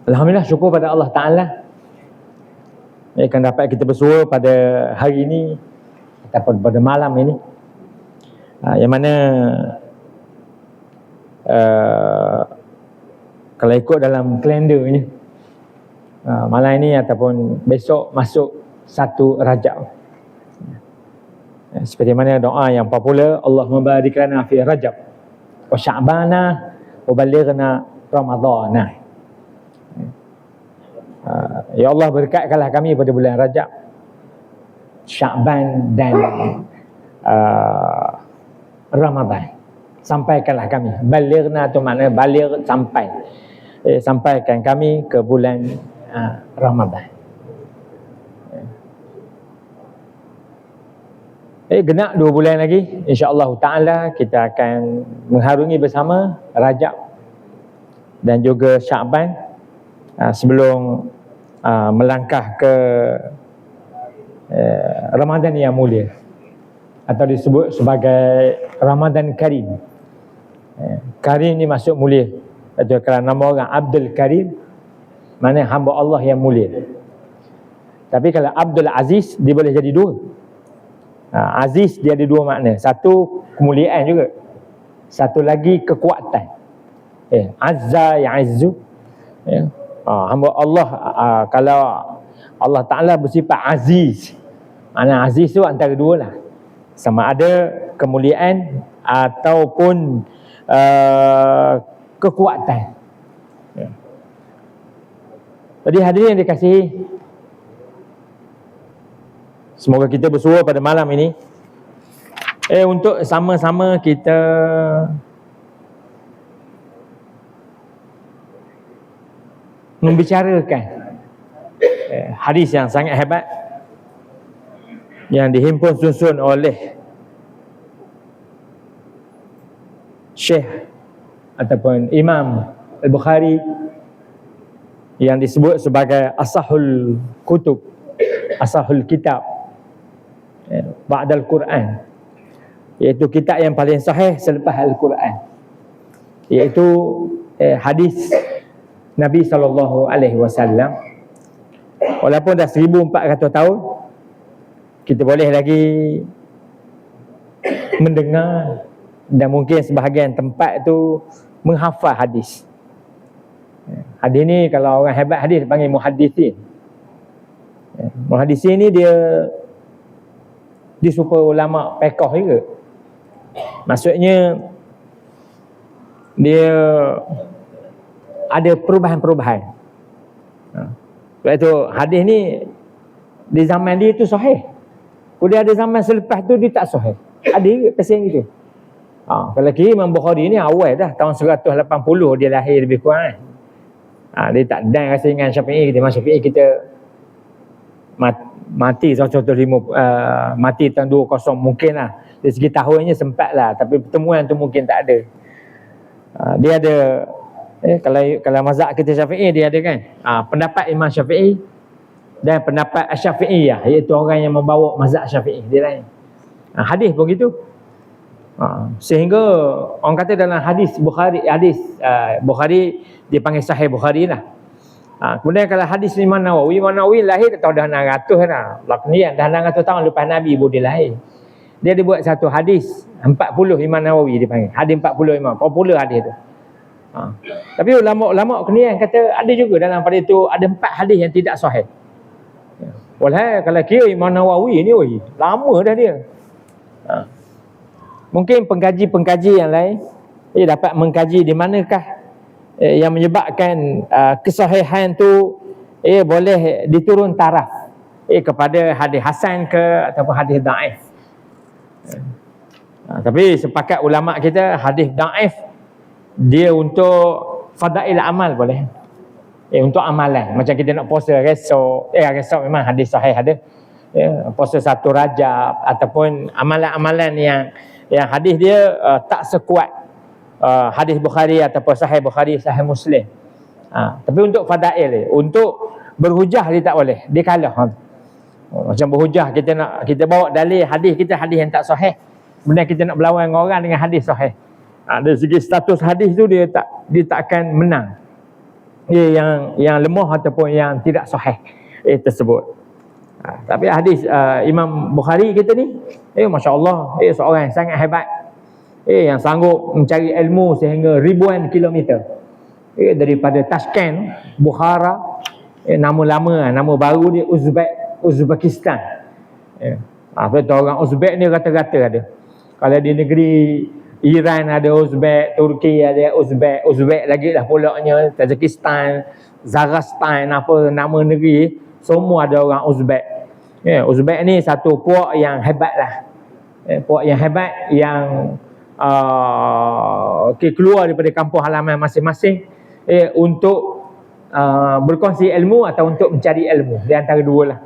Alhamdulillah, syukur pada Allah Ta'ala akan dapat kita bersua pada hari ini ataupun pada malam ini, yang mana kalau ikut dalam kalender ni, malam ini ataupun besok masuk 1 Rajab. Seperti mana doa yang popular, Allahumma barik lana fi Rajab wa Sya'bana wa balighna Ramadhana. Ya Allah, berkatkanlah kami pada bulan Rajab, Sya'ban dan Ramadan. Sampaikanlah kami. Balighna tu makna baligh, sampai. Sampaikan kami ke bulan Ramadan. Genap 2 bulan lagi, insya-Allah Ta'ala kita akan mengharungi bersama Rajab dan juga Sya'ban, sebelum melangkah ke Ramadan yang mulia, atau disebut sebagai Ramadan Karim. Karim ni maksud mulia. Itu kalau nama orang Abdul Karim, maknanya hamba Allah yang mulia. Tapi kalau Abdul Aziz, dia boleh jadi 2. Aziz dia ada 2 makna. Satu, kemuliaan juga. Satu lagi, kekuatan. Azza ya'izzu. Hamba Allah, kalau Allah Ta'ala bersifat Aziz, makna Aziz tu antara 2 lah. Sama ada kemuliaan ataupun kekuatan. Jadi hadirin yang dikasihi, semoga kita bersua pada malam ini untuk sama-sama kita membicarakan hadis yang sangat hebat yang dihimpun susun oleh Syekh ataupun Imam Al-Bukhari, yang disebut sebagai Asahul Kutub, Asahul Kitab ba'dal Quran, iaitu kitab yang paling sahih selepas Al-Quran, iaitu hadis Nabi SAW. Walaupun dah 1400 tahun, kita boleh lagi mendengar, dan mungkin sebahagian tempat tu menghafal hadis. Hadis ni kalau orang hebat hadis panggil muhaddisin. Muhaddisin ni dia super ulama fiqh juga. Maksudnya dia ada perubahan-perubahan. Sebab itu hadis ni di zaman dia tu sahih. Kemudian ada zaman selepas tu dia tak sahih. Ada juga pasal gitu. Kalau kira Imam Bukhari ni awal dah, tahun 180 dia lahir lebih kurang. Dia tak dan rasa dengan Syafi'i. Imam Syafi'i kita mati tahun 150, mati tahun 20 mungkin lah. Dari segi tahunnya sempat lah, tapi pertemuan tu mungkin tak ada. Dia ada kalau mazhab kita Syafi'i, dia ada kan pendapat Imam Syafi'i dan pendapat Syafi'iyah, iaitu orang yang membawa mazhab Syafi'i, dia lain. Hadis pun gitu. Sehingga orang kata dalam hadis Bukhari, Bukhari dipanggil Sahih Bukhari lah. Kemudian kalau hadis Imam Nawawi lahir tahun dah 600 dah. Laknian dah 600 tahun lepas Nabi baru dia lahir. Dia ada buat satu hadis 40 Imam Nawawi dipanggil. Hadis 40 Imam. Popular hadis tu. Tapi ulama-ulama kenian kata ada juga dalam pada itu ada 4 hadis yang tidak sahih. Walhal kalau kira Imam Nawawi ni lama dah dia. Mungkin pengkaji-pengkaji yang lain dapat mengkaji di manakah yang menyebabkan kesahihan tu boleh diturun taraf kepada hadis hasan ke ataupun hadis dhaif. Tapi sepakat ulama kita hadis dhaif dia untuk fadail amal boleh. Untuk amalan. Macam kita nak puasa esok memang hadis sahih ada. Puasa 1 Rajab ataupun amalan-amalan yang hadis dia tak sekuat hadis Bukhari ataupun Sahih Bukhari, Sahih Muslim. Tapi untuk fadail, untuk berhujah dia tak boleh. Dia kalah. Macam berhujah kita bawa dalil hadis kita, hadis yang tak sahih. Kemudian kita nak berlawan dengan orang dengan hadis sahih. Dari segi status hadis tu dia tak akan menang. yang lemah ataupun yang tidak sahih tersebut. Tapi hadis Imam Bukhari kita ni, masya-Allah, seorang yang sangat hebat, yang sanggup mencari ilmu sehingga ribuan kilometer, daripada Tashkent, Bukhara, nama lama, nama baru dia Uzbekistan. Betul, orang Uzbek ni rata-rata ada. Kalau di negeri Iran ada Uzbek, Turki ada Uzbek lagi dah pulaknya, Tajikistan, Zaghestan, apa nama negeri, semua ada orang Uzbek. Uzbek ni satu puak yang hebat lah. Puak yang hebat yang keluar daripada kampung halaman masing-masing untuk berkongsi ilmu atau untuk mencari ilmu. Di antara dua lah.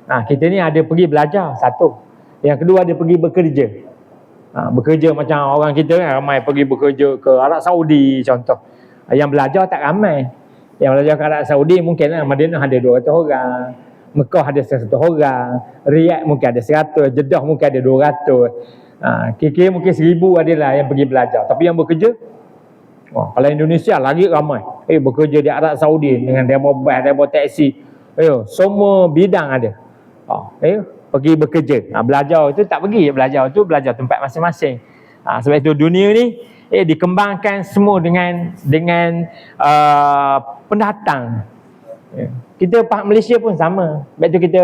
Kita ni ada pergi belajar, satu. Yang kedua ada pergi bekerja. Bekerja macam orang kita kan, ramai pergi bekerja ke Arab Saudi contoh. Yang belajar tak ramai. Yang belajar ke Arab Saudi mungkin lah Madinah ada 200 orang, Mekah ada 100 orang, Riyadh mungkin ada 100, Jeddah mungkin ada 200. Kira-kira mungkin 1000 adalah yang pergi belajar. Tapi yang bekerja, kalau Indonesia lagi ramai. Bekerja di Arab Saudi dengan demo bas, demo taksi. Semua bidang ada. Pergi bekerja. Belajar itu tak pergi belajar, itu belajar tempat masing-masing. Sebab itu dunia ni dikembangkan semua dengan pendatang. Kita Malaysia pun sama. Sebab itu kita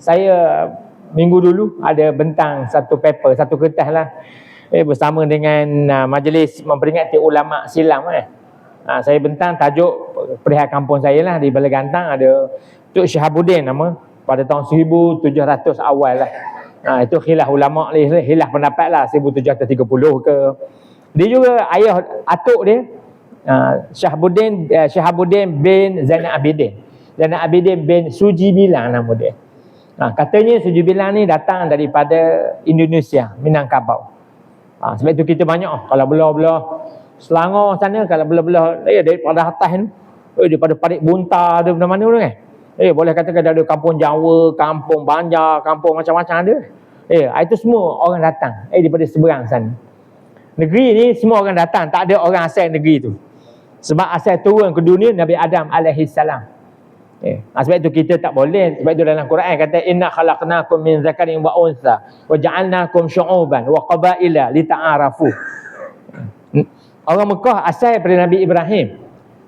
saya minggu dulu ada bentang satu paper, satu kertas lah, bersama dengan majlis memperingati ulama silam. Saya bentang tajuk perihal kampung saya lah di Balai Gantang, ada Tok Syahabuddin nama, pada tahun 1700 awal lah. Itu khilaf ulama' ni, khilaf pendapat lah, 1730 ke. Dia juga ayah atuk dia, Syahabuddin bin Zainal Abidin. Zainal Abidin bin Suji Bilang nama dia. Katanya Suji Bilang ni datang daripada Indonesia, Minangkabau. Sebab itu kita banyak, kalau belah-belah Selangor sana, kalau belah-belah daripada atas ni, daripada Parit Bunta, ada mana-mana tu kan. Boleh katakan ada kampung Jawa, kampung Banjar, kampung macam-macam ada. Itu semua orang datang daripada seberang sana. Negeri ni semua orang datang, tak ada orang asal negeri tu. Sebab asal turun ke dunia Nabi Adam alaihi salam. Sebab itu kita tak boleh. Sebab itu dalam Quran kata inna khalaqnakum min zakarin wa untha wa ja'alnakum syu'uban wa qabaila lita'arafu. Orang Mekah asal daripada Nabi Ibrahim.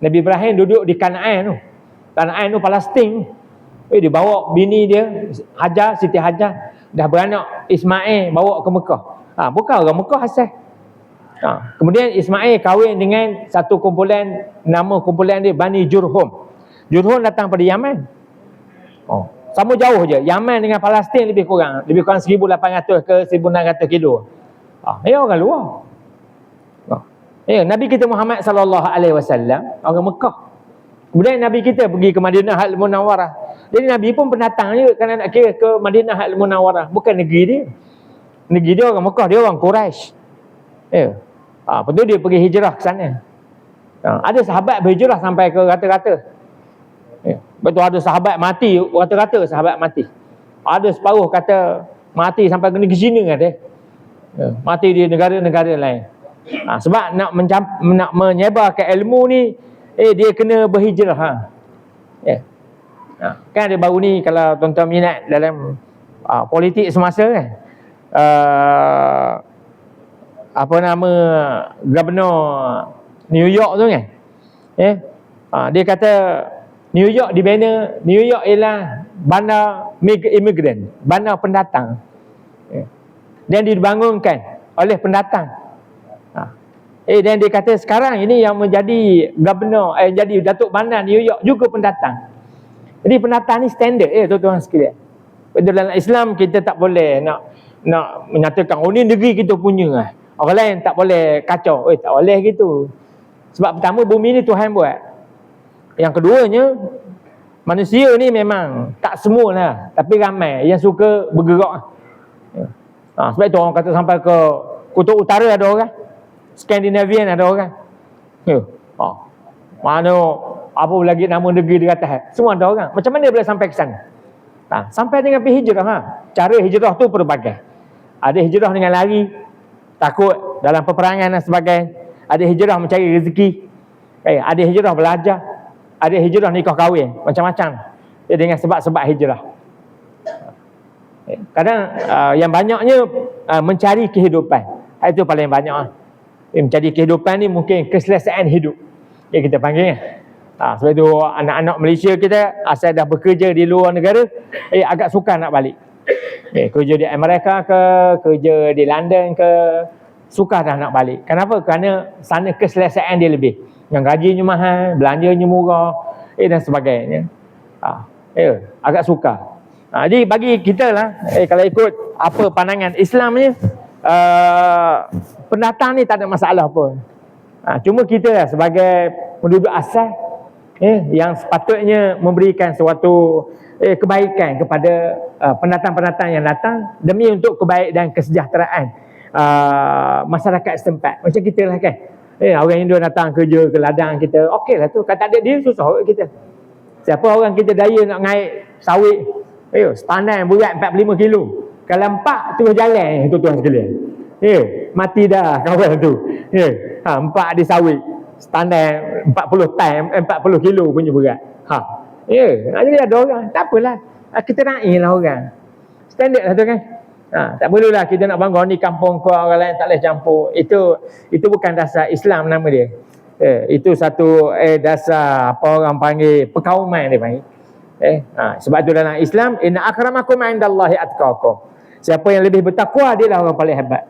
Nabi Ibrahim duduk di Kanaan tu. Kanaan tu Palestin. Dia bawa bini dia Hajar, Siti Hajar, dah beranak Ismail, bawa ke Mekah. Bukan orang Mekah asal. Kemudian Ismail kahwin dengan satu kumpulan, nama kumpulan dia Bani Jurhum. Jurhum datang pada Yaman. Sama jauh je. Yaman dengan Palestin lebih kurang 1800 ke 1600 kilo. Orang luar. Nabi kita Muhammad sallallahu alaihi wasallam orang Mekah. Kemudian Nabi kita pergi ke Madinah Al-Munawwarah. Jadi Nabi pun pendatang je, kerana nak kira ke Madinah Al-Munawwarah. Bukan negeri dia. Negeri dia orang Mekah, dia orang Quraisy. Lepas tu dia pergi hijrah ke sana. Ada sahabat berhijrah sampai ke rata-rata. Betul, ada sahabat mati, rata-rata sahabat mati. Ada separuh kata mati sampai ke negeri China ada. Mati di negara-negara lain. Sebab nak menyebarkan ilmu ni, dia kena berhijrah. Kan ada baru ni, kalau tuan-tuan minat dalam politik semasa kan, apa nama Gubernur New York tu kan, dia kata New York dibina, New York ialah bandar imigran, bandar pendatang, dan dibangunkan oleh pendatang. Dan dia kata sekarang ini yang menjadi gubernur, jadi Datuk Bandar New York juga pendatang. Jadi pendatang ni standard tuan-tuan sekalian. Dalam Islam kita tak boleh nak menyatakan ni negeri kita punya. Orang lain tak boleh kacau. Tak boleh gitu. Sebab pertama bumi ni Tuhan buat. Yang keduanya, manusia ni memang tak semualah, tapi ramai yang suka bergerak. Sebab itu orang kata sampai ke Kutub Utara ada orang, Scandinavian ada orang. Mana apa lagi nama negeri di atas, semua ada orang. Macam mana boleh sampai ke sana? Sampai dengan pergi hijrah. Cara hijrah tu berbagai. Ada hijrah dengan lari, takut dalam peperangan dan sebagainya. Ada hijrah mencari rezeki. Ada hijrah belajar. ada hijrah nikah kahwin, macam-macam. Dengan sebab-sebab hijrah. Kadang yang banyaknya mencari kehidupan. Itu paling banyak. Mencari kehidupan ni mungkin keselesaan hidup. Kita panggil. Sebab itu anak-anak Malaysia kita asal dah bekerja di luar negara, agak sukar nak balik. Kerja di Amerika ke, kerja di London ke, sukar dah nak balik. Kenapa? Kerana sana keselesaan dia lebih. Yang gajinya mahal, belanjanya murah, dan sebagainya. Agak sukar. Jadi bagi kita lah, kalau ikut apa pandangan Islam ni, pendatang ni tak ada masalah pun. Cuma kita lah sebagai penduduk asal, yang sepatutnya memberikan suatu kebaikan kepada pendatang-pendatang yang datang demi untuk kebaik dan kesejahteraan masyarakat setempat. Macam kita lah kan. Orang Indo datang kerja ke ladang kita, okey lah tu. Kalau tak ada dia, susah kita. Siapa orang kita daya nak ngaik sawit, standar berat 45 kilo. Kalau 4 terus jalan tuan-tuan sekalian. Mati dah kawan tu. 4 di sawit. Standar 40 time, 40 kilo punya berat. Jadi ada orang, tak apalah. Kita naiklah orang. Standard lah tu kan. Tak perlulah kita nak bangga ni kampung kau, orang lain tak boleh campur. Itu bukan dasar Islam nama dia. Itu satu dasar apa orang panggil perkauman dia panggil. Sebab tu dalam Islam, inna akramakum indallahi atqakum. Siapa yang lebih bertakwa, dia lah orang paling hebat.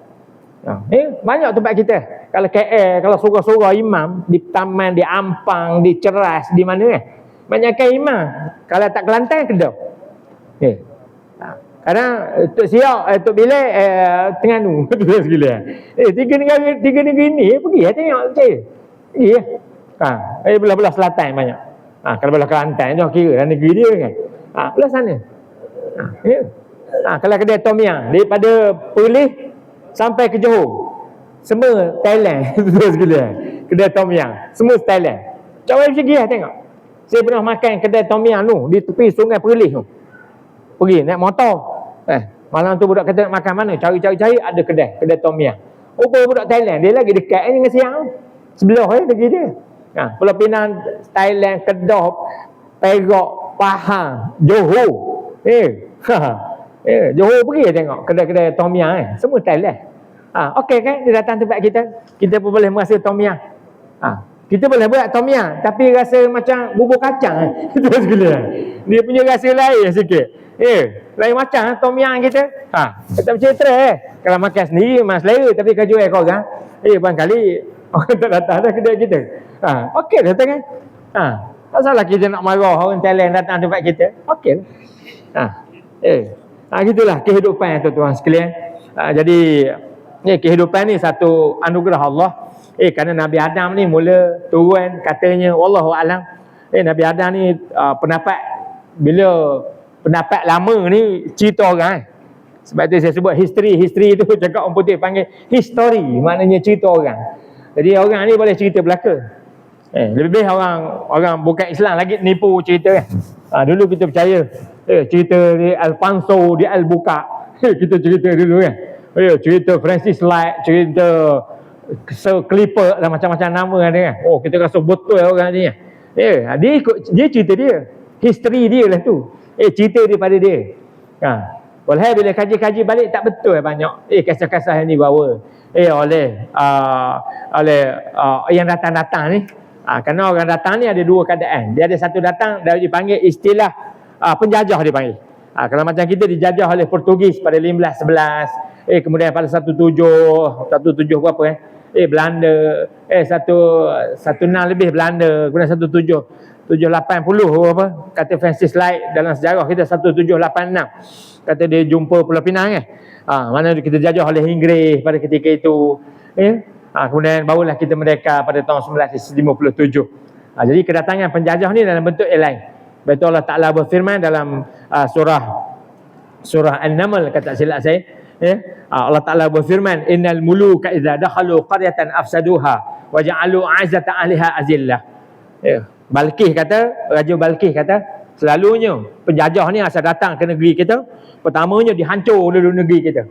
Banyak tempat kita. Kalau KL, kalau surau-surau imam, di Taman, di Ampang, di Ceras, di mana banyakkan imam. Kalau tak Kelantan, Kedah. Kadang Tok Siak, Tok Bilal, Terengganu. Tiga negeri ni pergi tengok saya. Pergi belah-belah selatan banyak. Kalau belah Kelantan tu kira negeri dia kan. Belah sana. Kalau kedai Tom Yam daripada Perlis sampai ke Johor, semua Thailand. Kedai Tom Yam semua Thailand. Cawan pergi tengok. Saya pernah makan kedai Tom Yam tu di tepi Sungai Perlis tu. Pergi naik motor. Malam tu budak kata nak makan mana? Cari-cari ada kedai Tom Yam. Budak Thailand dia lagi dekat dengan Siang. Sebelah negeri dia. Pulau Pinang, Thailand, Kedah, Perak, Pahang, Johor. Johor pergi tengok kedai-kedai Tom Yam semua Thailand. Okey kan dia datang tempat kita. Kita pun boleh merasa Tom Yam. Kita boleh buat Tom Yam tapi rasa macam bubur kacang. Dia punya rasa lain sikit. Lain macam Tom Yam kita. Kita macam stres. Kalau makan sendiri memang selera, tapi kalau jual kau orang, barangkali orang tak datang dah kedai kita. Okey dah kan. Tak salah kita nak marah orang Thailand datang tempat kita. Okey lah. Gitulah kehidupan tuan-tuan sekalian. Jadi kehidupan ni satu anugerah Allah. Kerana Nabi Adam ni mula turun katanya wallahu alam. Nabi Adam ni pendapat lama ni cerita orang. Sebab tu saya sebut history tu cakap orang putih panggil history, maknanya cerita orang. Jadi orang ni boleh cerita belaka. Lebih orang bukan Islam lagi nipu cerita kan. Dulu kita percaya cerita di Alfonso, di Albuquerque. Kita cerita dulu kan. Cerita Francis Light, cerita Sir Clifford dan macam-macam nama ada kan. Kita rasa betul orang ni kan. Dia cerita dia. History dia lah tu. Cerita daripada dia. Boleh bila kaji-kaji balik tak betul banyak. Kisah-kisah yang dibawa oleh yang datang-datang ni. Kerana orang datang ni ada dua keadaan. Dia ada satu datang dia dipanggil istilah penjajah dia panggil. Kalau macam kita dijajah oleh Portugis pada 1511, kemudian pada 17 berapa Belanda, 16 lebih Belanda, kemudian 780 apa kata Francis Light dalam sejarah kita 1786 kata dia jumpa Pulau Pinang mana kita jajah oleh Inggeris pada ketika itu. Kemudian barulah kita merdeka pada tahun 1957. Jadi kedatangan penjajah ni dalam bentuk yang lain. Betul Allah Ta'ala berfirman dalam surah An-Naml kata silap saya. Allah Ta'ala berfirman innal muluka idza dakhalu qaryatan afsaduha wa ja'alu 'azzata ahliha azillah. Balqis kata, Raja Balqis kata, selalunya penjajah ni asal datang ke negeri kita, pertamanya dihancur dulu negeri kita.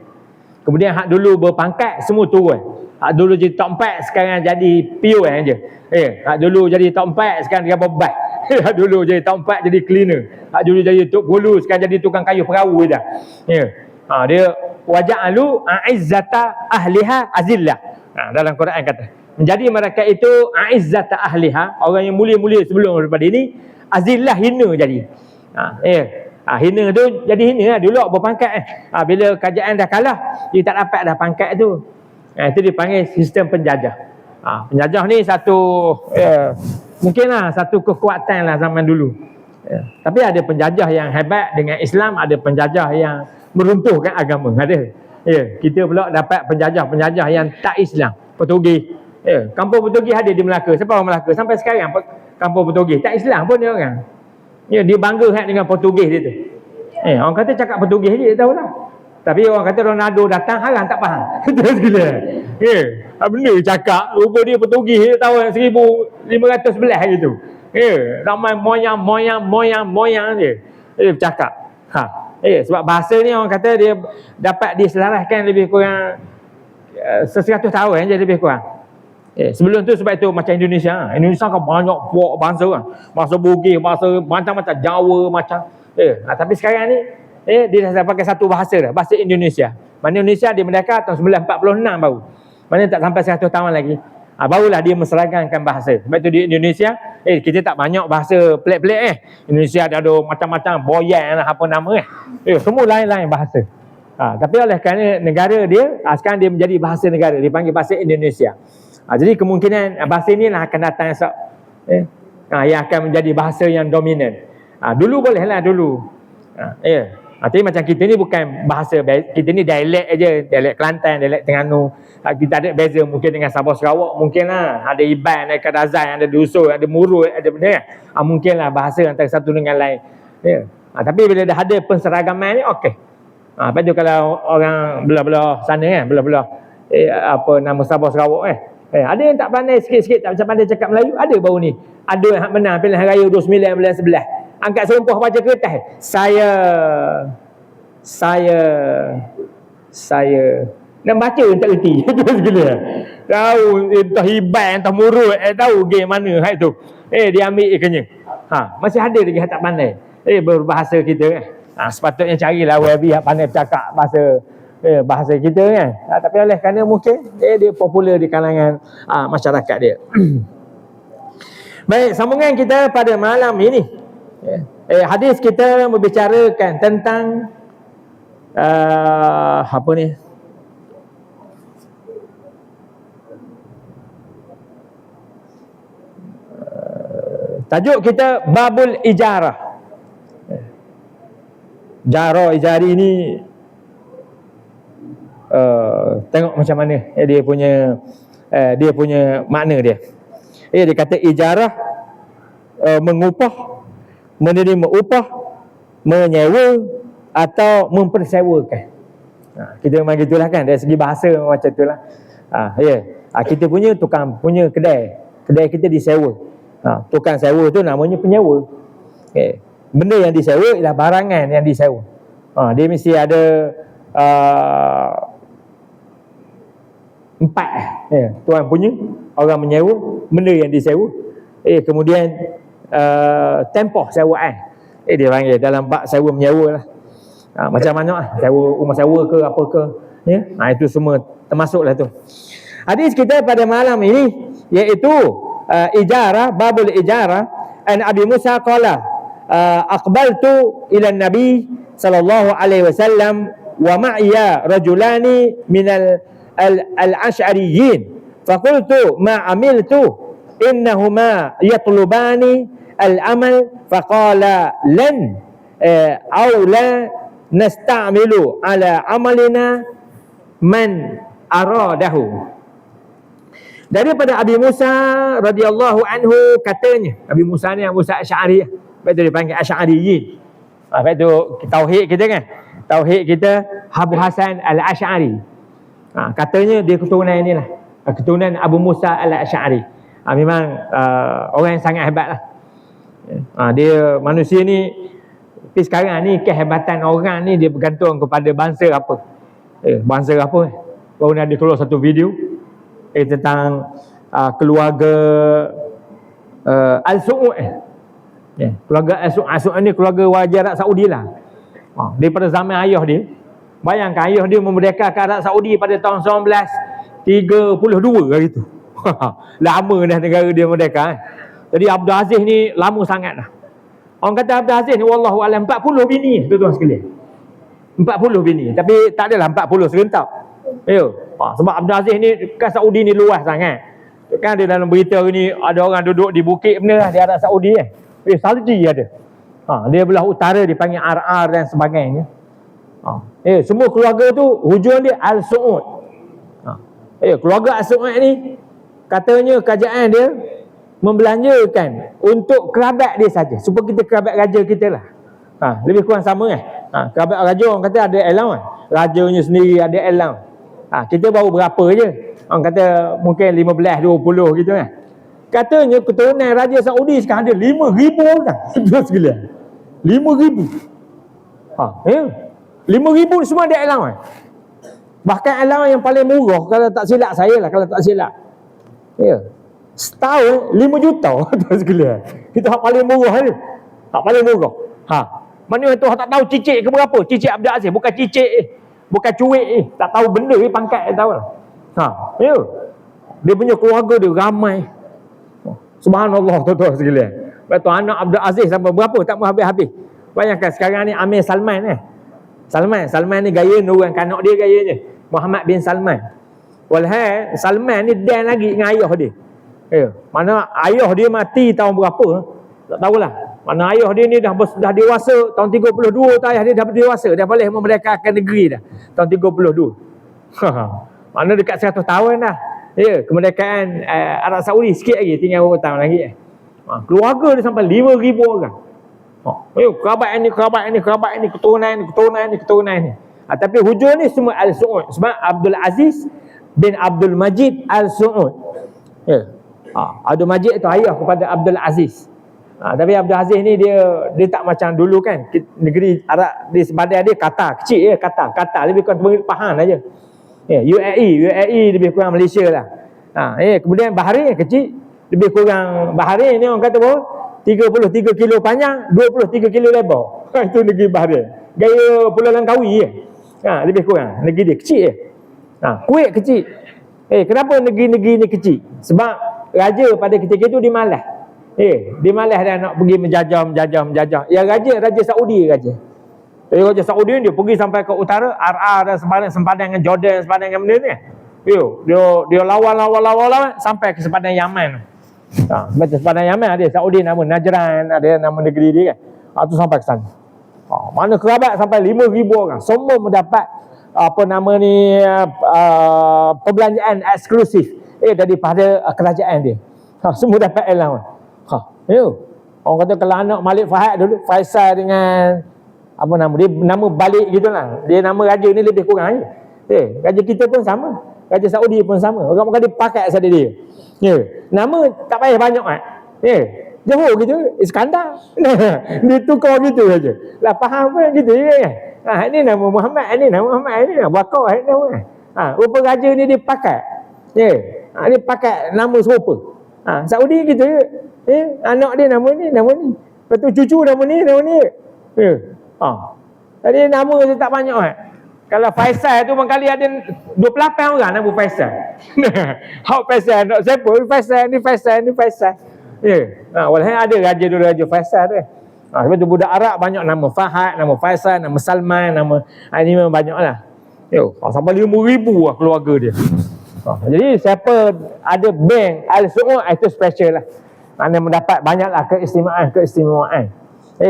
Kemudian hak dulu berpangkat semua turun. Hak dulu jadi top 4 sekarang jadi pion aja. Hak dulu jadi top 4 sekarang dia bebas. Dulu jadi tahun 4 jadi cleaner. Dulu jadi tok gulu, sekarang jadi tukang kayu perahu dah. Ya. Dia waja'alu a'izzata ahliha azillah. Dalam Quran kata, menjadi mereka itu a'izzata ahliha, orang yang mulia-mulia sebelum daripada ini, azillah, hina jadi. Hina tu jadi hina lah. Dulu berpangkat bila kerajaan dah kalah, dia tak dapat dah pangkat tu. Itu dipanggil sistem penjajah. Penjajah ni satu mungkinlah satu kekuatan lah zaman dulu. Tapi ada penjajah yang hebat dengan Islam, ada penjajah yang meruntuhkan agama, ada. Kita pula dapat penjajah-penjajah yang tak Islam, Portugis. Kampung Portugis ada di Melaka. Siapa orang Melaka sampai sekarang? Kampung Portugis tak Islam pun dia orang. Dia bangga dengan Portugis dia tu. Orang kata cakap Portugis dia tahu lah. Tapi orang kata Ronaldo datang halang tak faham. Terus gila. Benda cakap rupa dia Portugis dia tahun 1511 gitu. Ramai moyang dia. Dia bercakap. Sebab bahasa ni orang kata dia dapat diselaraskan lebih kurang 100 tahun je lebih kurang. Sebelum tu sebab itu macam Indonesia. Indonesia kan banyak puak bangsa kan. Bahasa Bugis, bahasa macam-macam, Jawa macam. Tapi sekarang ni dia dah pakai satu bahasa dah, bahasa Indonesia. Mana Indonesia dia merdeka tahun 1946 baru. Mana tak sampai 100 tahun lagi. Barulah dia menseragamkan bahasa. Sebab itu di Indonesia kita tak banyak bahasa pelik-pelik Indonesia ada macam-macam boyan lah, apa nama semua lain-lain bahasa. Tapi oleh kerana negara dia sekarang dia menjadi bahasa negara, dipanggil bahasa Indonesia. Jadi kemungkinan bahasa ni lah akan datang esok, yang akan menjadi bahasa yang dominan. Dulu bolehlah dulu. Tapi macam kita ni bukan bahasa, kita ni dialek aja, dialek Kelantan, dialek Terengganu. Kita ada beza mungkin dengan Sabah Sarawak, mungkinlah ada Iban, ada Kadazan, ada Dusun, ada Murut, ada benda mungkinlah bahasa antara satu dengan lain. Tapi bila dah ada penseragaman ni okey. Lepas tu kalau orang belah-belah sana belah-belah apa nama Sabah Sarawak ada yang tak pandai sikit-sikit, tak macam pandai cakap Melayu, ada baru ni. Ada yang menang pilihan raya 29 bulan 11. Angkat serumpah baca kertas. Saya nak baca pun tak reti. Terus gila. Tahu entah Hiban, entah Murut, tahu game mana hak tu. Dia ambil ikannya. Masih ada lagi yang tak pandai. Berbahasa kita sepatutnya carilah WB yang pandai bercakap bahasa kita kan. Tapi oleh kerana mungkin dia popular di kalangan masyarakat dia. Baik, sambungan kita pada malam ini. Hadis kita membicarakan tentang apa ni? Tajuk kita babul ijarah. Jarah ijari ini tengok macam mana dia punya makna dia. Dia kata ijarah mengupah, menerima upah, menyewa atau mempersewakan. Kita memang gitulah kan, dari segi bahasa macam itulah. Kita punya tukang punya kedai kita disewa. Tukang sewa tu namanya penyewa. Benda yang disewa ialah barangan yang disewa. Dia mesti ada 4 tuan punya, orang menyewa, benda yang disewa, kemudian tempoh sewaan, dia panggil dalam bab sewa menyewa lah. Macam mana sewa rumah sewa ke apa ke, itu semua termasuklah tu. Hadis kita pada malam ini iaitu ijarah, babul ijarah. An Abi Musa qala aqbaltu ila Nabi sallallahu alaihi wasallam wa ma'iya rajulani min al-ash'ariyyin faqultu ma amiltu innahuma yatlubani al-amal faqala lan aw la nasta'milu ala amalina man aradahu. Daripada Abi Musa radhiyallahu anhu katanya, Abi Musa ni Abu Musa Asy'ari, betul dipanggil Asy'ariyyin. Lepas tu tauhid kita kan, tauhid kita Abu Hasan Al-Asy'ari. Katanya dia keturunan inilah, keturunan Abu Musa Al-Asy'ari. Memang orang yang sangat hebat lah. Dia manusia ni, tapi sekarang ni kehebatan orang ni dia bergantung kepada bangsa apa. Bangsa apa baru ni ada keluar satu video tentang keluarga Al-Su'ud. Keluarga Al-Su'ud ni keluarga Raja Arab Saudi lah. Daripada zaman ayah dia. Bayangkan ayah dia memerdekakan Arab Saudi pada tahun 1932 hari tu. Lama dah negara dia merdeka. Jadi Abdul Aziz ni lama sangat dah. Orang kata Abdul Aziz ni wallahu alam 40 bini tuan-tuan sekalian. 40 bini, tapi tak adalah 40 serentak. Sebab Abdul Aziz ni kan Saudi ni luas sangat. Kan ada dalam berita ni ada orang duduk di bukit benda lah di Arab Saudi salji ada. Dia belah utara dipanggil RR dan sebagainya. Semua keluarga tu hujung dia Al-Su'ud. Keluarga Al-Su'ud ni katanya kerajaan dia membelanjakan untuk kerabat dia saja. Supaya kita kerabat raja kita lah. Lebih kurang sama kan. Kerabat raja orang kata ada allowance. Rajanya sendiri ada allowance. Kita baru berapa je. Orang kata mungkin 15, 20 gitu kan. Katanya keturunan Raja Saudi sekarang ada 5,000 orang. Terus gila. 5,000. 5,000 semua ada allowance. Bahkan allowance yang paling murah kalau tak silap saya lah, kalau tak silap. Setahun 5 juta. Terus gila. Itu hak paling murah ni. Hak paling murah. Mana tu hak tak tahu cicit ke berapa? Cicit Abdul Aziz bukan cicit bukan cuik tak tahu benda pangkat tak tahu lah. Dia punya keluarga dia ramai. Subhanallah tuan-tuan sekalian. Lepas tu anak Abdul Aziz sampai berapa tak mau habis-habis. Bayangkan sekarang ni Amir Salman Salman ni gaya orang kanak dia gayanya Muhammad bin Salman. Walhal Salman ni dan lagi dengan ayah dia. Mana ayah dia mati tahun berapa tak tahulah. Mana ayah dia ni dah dewasa tahun 32 tu, ayah dia dah dewasa, dah boleh memerdekakan negeri dah tahun 32. Mana dekat 100 tahun dah. Kemerdekaan Arab Saudi sikit lagi, tinggal beberapa tahun lagi. Keluarga dia sampai 5,000 orang. Kerabat ini, keturunan ni. Tapi hujung ni semua Al-Su'ud. Sebab Abdul Aziz bin Abdul Majid Al-Su'ud. Abdul Majid tu ayah kepada Abdul Aziz. Tapi Abdul Aziz ni dia tak macam dulu kan. Negeri Arab di sebadan dia Qatar, kecil Qatar lebih kurang Pahang aja. UAE lebih kurang Malaysia lah. Kemudian Bahrain kecil, lebih kurang Bahrain ni orang kata berapa? 33 kilo panjang, 23 kilo lebar. Itu negeri Bahrain. Gaya Pulau Langkawi lebih kurang negeri dia kecil Kuwait kecil. Kenapa negeri-negeri ni kecil? Sebab raja pada ketika itu dimalas. Dimalas dah nak pergi menjajah. Ya Raja Saudi raja. Raja Saudi ni dia pergi sampai ke utara, RR dan sempadan dengan Jordan, sempadan dengan benda ni. Dia lawan sampai ke sempadan Yaman. Macam sempadan Yaman ada Saudi nama Najran, ada nama negeri dia kan. Tu sampai ke sana. Mana kerabat sampai 5,000 orang. Semua mendapat perbelanjaan eksklusif daripada kerajaan dia. Semua dapat allowance. Orang kata kalau anak Malik Fahad dulu, Faisal dengan dia nama balik gitulah. Dia nama raja ni lebih kurang je. Raja kita pun sama. Raja Saudi pun sama. Orang kata dia pakai saja dia. Nama tak payah banyak Johor gitu, Iskandar. Dia tukar gitu saja. Lah faham pun gitu je kan. Ini nama Muhammad, ini nama Muhammad, ini Bakar, ini nama. Rupa raja ni dia pakai. Dia pakai nama serupa. Saudi gitu je. Anak dia nama ni. Lepas tu cucu nama ni. Jadi nama dia tak banyak Kalau Faisal tu kali ada 28 orang nama Faisal. Hak Faisal nak siapa? Faisal. Walaupun ada raja dulu, Raja Faisal tu. Sebab tu budak Arab banyak nama Fahad, nama Faisal, nama Salman, nama ini memang banyaklah. Sampai 5,000 lah keluarga dia. Jadi siapa ada bank Al-Su'ud itu special lah. Mana mendapat banyaklah keistimewaan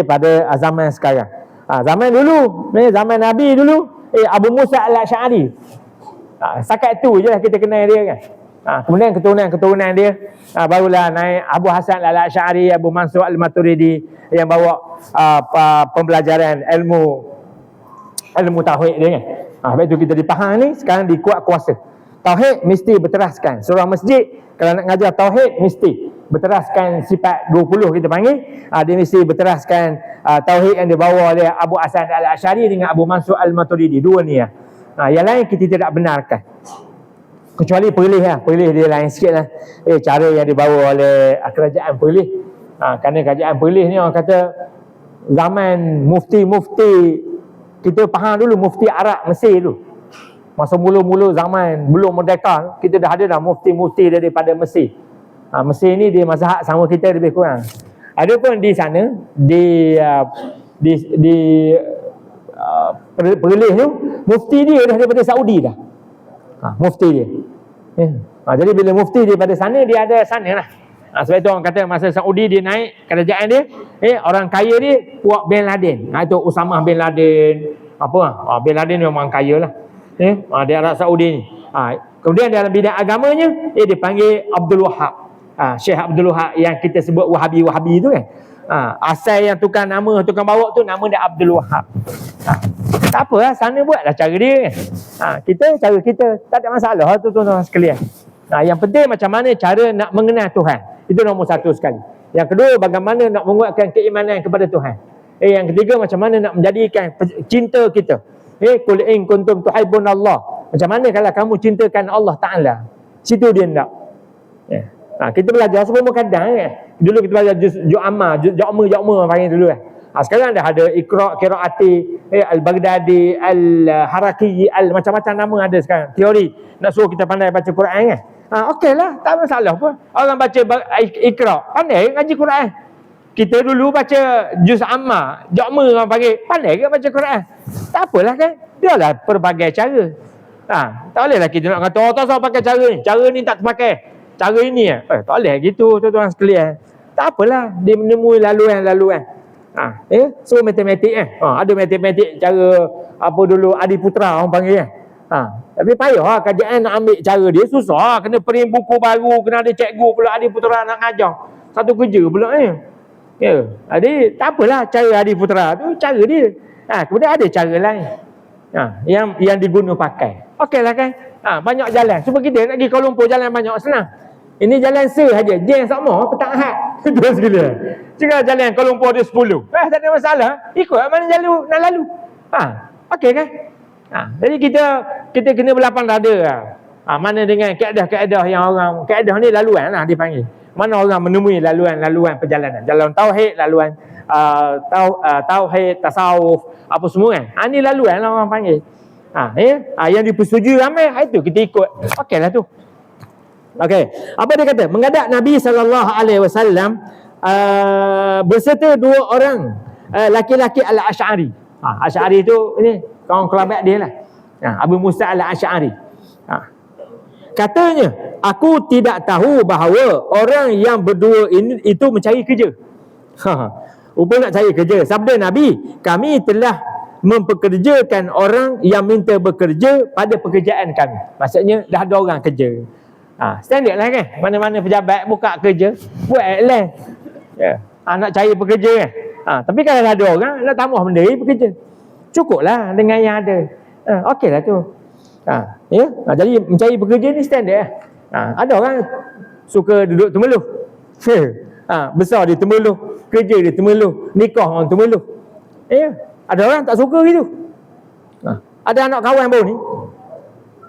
pada zaman sekarang. Zaman dulu, zaman Nabi dulu, Abu Musa Al-Asy'ari. Sakat tu je lah kita kenal dia kan. Kemudian keturunan dia barulah naik Abu Hasan Al-Asy'ari, Abu Mansur Al-Maturidi yang bawa pembelajaran ilmu tauhid dia kan. Sebab itu kita dipaham ni sekarang dikuat kuasa. Tauhid mesti berteraskan. Surah masjid kalau nak ngajar tauhid mesti berteraskan sifat 20 kita panggil. Dia mesti berteraskan tauhid yang dibawa oleh Abu Hasan Al-Asy'ari dengan Abu Mansur Al-Maturidi. Dua ni yang lain kita tidak benarkan. Kecuali Perlis dia lain sikit lah. Cara yang dibawa oleh kerajaan Perlis Kerana kerajaan Perlis ni orang kata zaman mufti-mufti, kita faham dulu mufti Arab Mesir dulu. Masa mula-mula zaman belum merdeka, kita dah ada dah mufti-mufti daripada Mesir. Mesir ni dia mazhab sama kita lebih kurang. Ada pun di sana di Perlis tu mufti dia dah daripada Saudi dah. Mufti dia. Jadi bila mufti daripada sana, dia ada sana lah. Sebab itu orang kata masa Saudi dia naik kerajaan dia, orang kaya dia puak Bin Laden. Itu Usamah Bin Laden. Bin Laden memang kaya lah. Dia Arab Saudi ni. Kemudian dalam bidang agamanya, dia panggil Abdul Wahab. Syekh Abdul Wahab yang kita sebut Wahabi tu kan. Asal yang tukang bawa tu nama dia Abdul Wahab. Tak apa lah, sana buatlah cara dia kan. Kita cara kita, tak ada masalah tu tuan-tuan sekalian. Yang penting macam mana cara nak mengenal Tuhan. Itu nombor satu sekali. Yang kedua, bagaimana nak menguatkan keimanan kepada Tuhan. Yang ketiga, macam mana nak menjadikan cinta kita. Qul in kuntum tuhibbunallah. Macam mana kalau kamu cintakan Allah Ta'ala. Situ dia nak. Kita belajar sebelum kadang kan. Dulu kita belajar juz amma panggil dulu kan. Sekarang dah ada Iqra' Qiraati, Al-Baghdadi, Al-Haraki, macam-macam nama ada sekarang. Teori nak suruh kita pandai baca Quran kan. Okey lah, tak masalah pun. Orang baca Iqra', pandai ngaji Quran. Kita dulu baca juz amma, orang panggil, pandai ke baca Quran? Tak apalah kan. Biarlah pelbagai cara. Tak bolehlah kita nak kata, tak usah pakai cara ni. Cara ni tak terpakai. Cara ini tak boleh gitu tuan-tuan sekalian. Tak apalah, dia menemui laluan-laluan. So matematik ada matematik cara apa dulu Adiputra orang panggil kan. Tapi payah kerajaan nak ambil cara dia, susah. Kena print buku baru, kena ada cikgu pula Adiputra nak ngajar. Satu kerja pula ni. Jadi tak apalah cara Adiputra tu, cara dia. Kemudian ada cara lain. Yang diguna pakai. Okeylah kan. Banyak jalan. Supaya kita nak pergi Kuala Lumpur jalan banyak, senang. Ini jalan saja, jam sama petang Ahad. Terus gila. Jika jalan Kuala Lumpur dia 10. Tak ada masalah. Ikut mana jalan nak lalu. Okey kan? Jadi kita kena berlapang dada. Mana dengan kaedah-kaedah yang orang, kaedah ni laluan lah dipanggil. Mana orang menemui laluan-laluan perjalanan. Jalan tauhid, laluan tauhid, tasawuf, apa semua kan. Ni laluan lah orang panggil. Yang dipersetujui ramai, itu kita ikut. Okeylah tu. Okey. Apa dia kata? Menghadap Nabi SAW berserta dua orang laki-laki Al-Asy'ari. Asy'ari tu ni kawan kerabat dia lah. Abu Musa Al-Asy'ari. Katanya, aku tidak tahu bahawa orang yang berdua ini itu mencari kerja. Rupa nak cari kerja. Sabda Nabi, kami telah mempekerjakan orang yang minta bekerja pada pekerjaan kami. Maksudnya dah ada orang kerja. Standard lah kan. Mana-mana pejabat buka kerja, buat iklan. Nak cari pekerja kan. Tapi kalau ada orang nak tambah benda pekerja, cukuplah dengan yang ada. Okeylah tu. Jadi mencari pekerja ni standard lah. Ada orang suka duduk temeluh. Besar dia temeluh, kerja dia temeluh, nikah orang temeluh. Ada orang tak suka gitu. Ada anak kawan baru ni,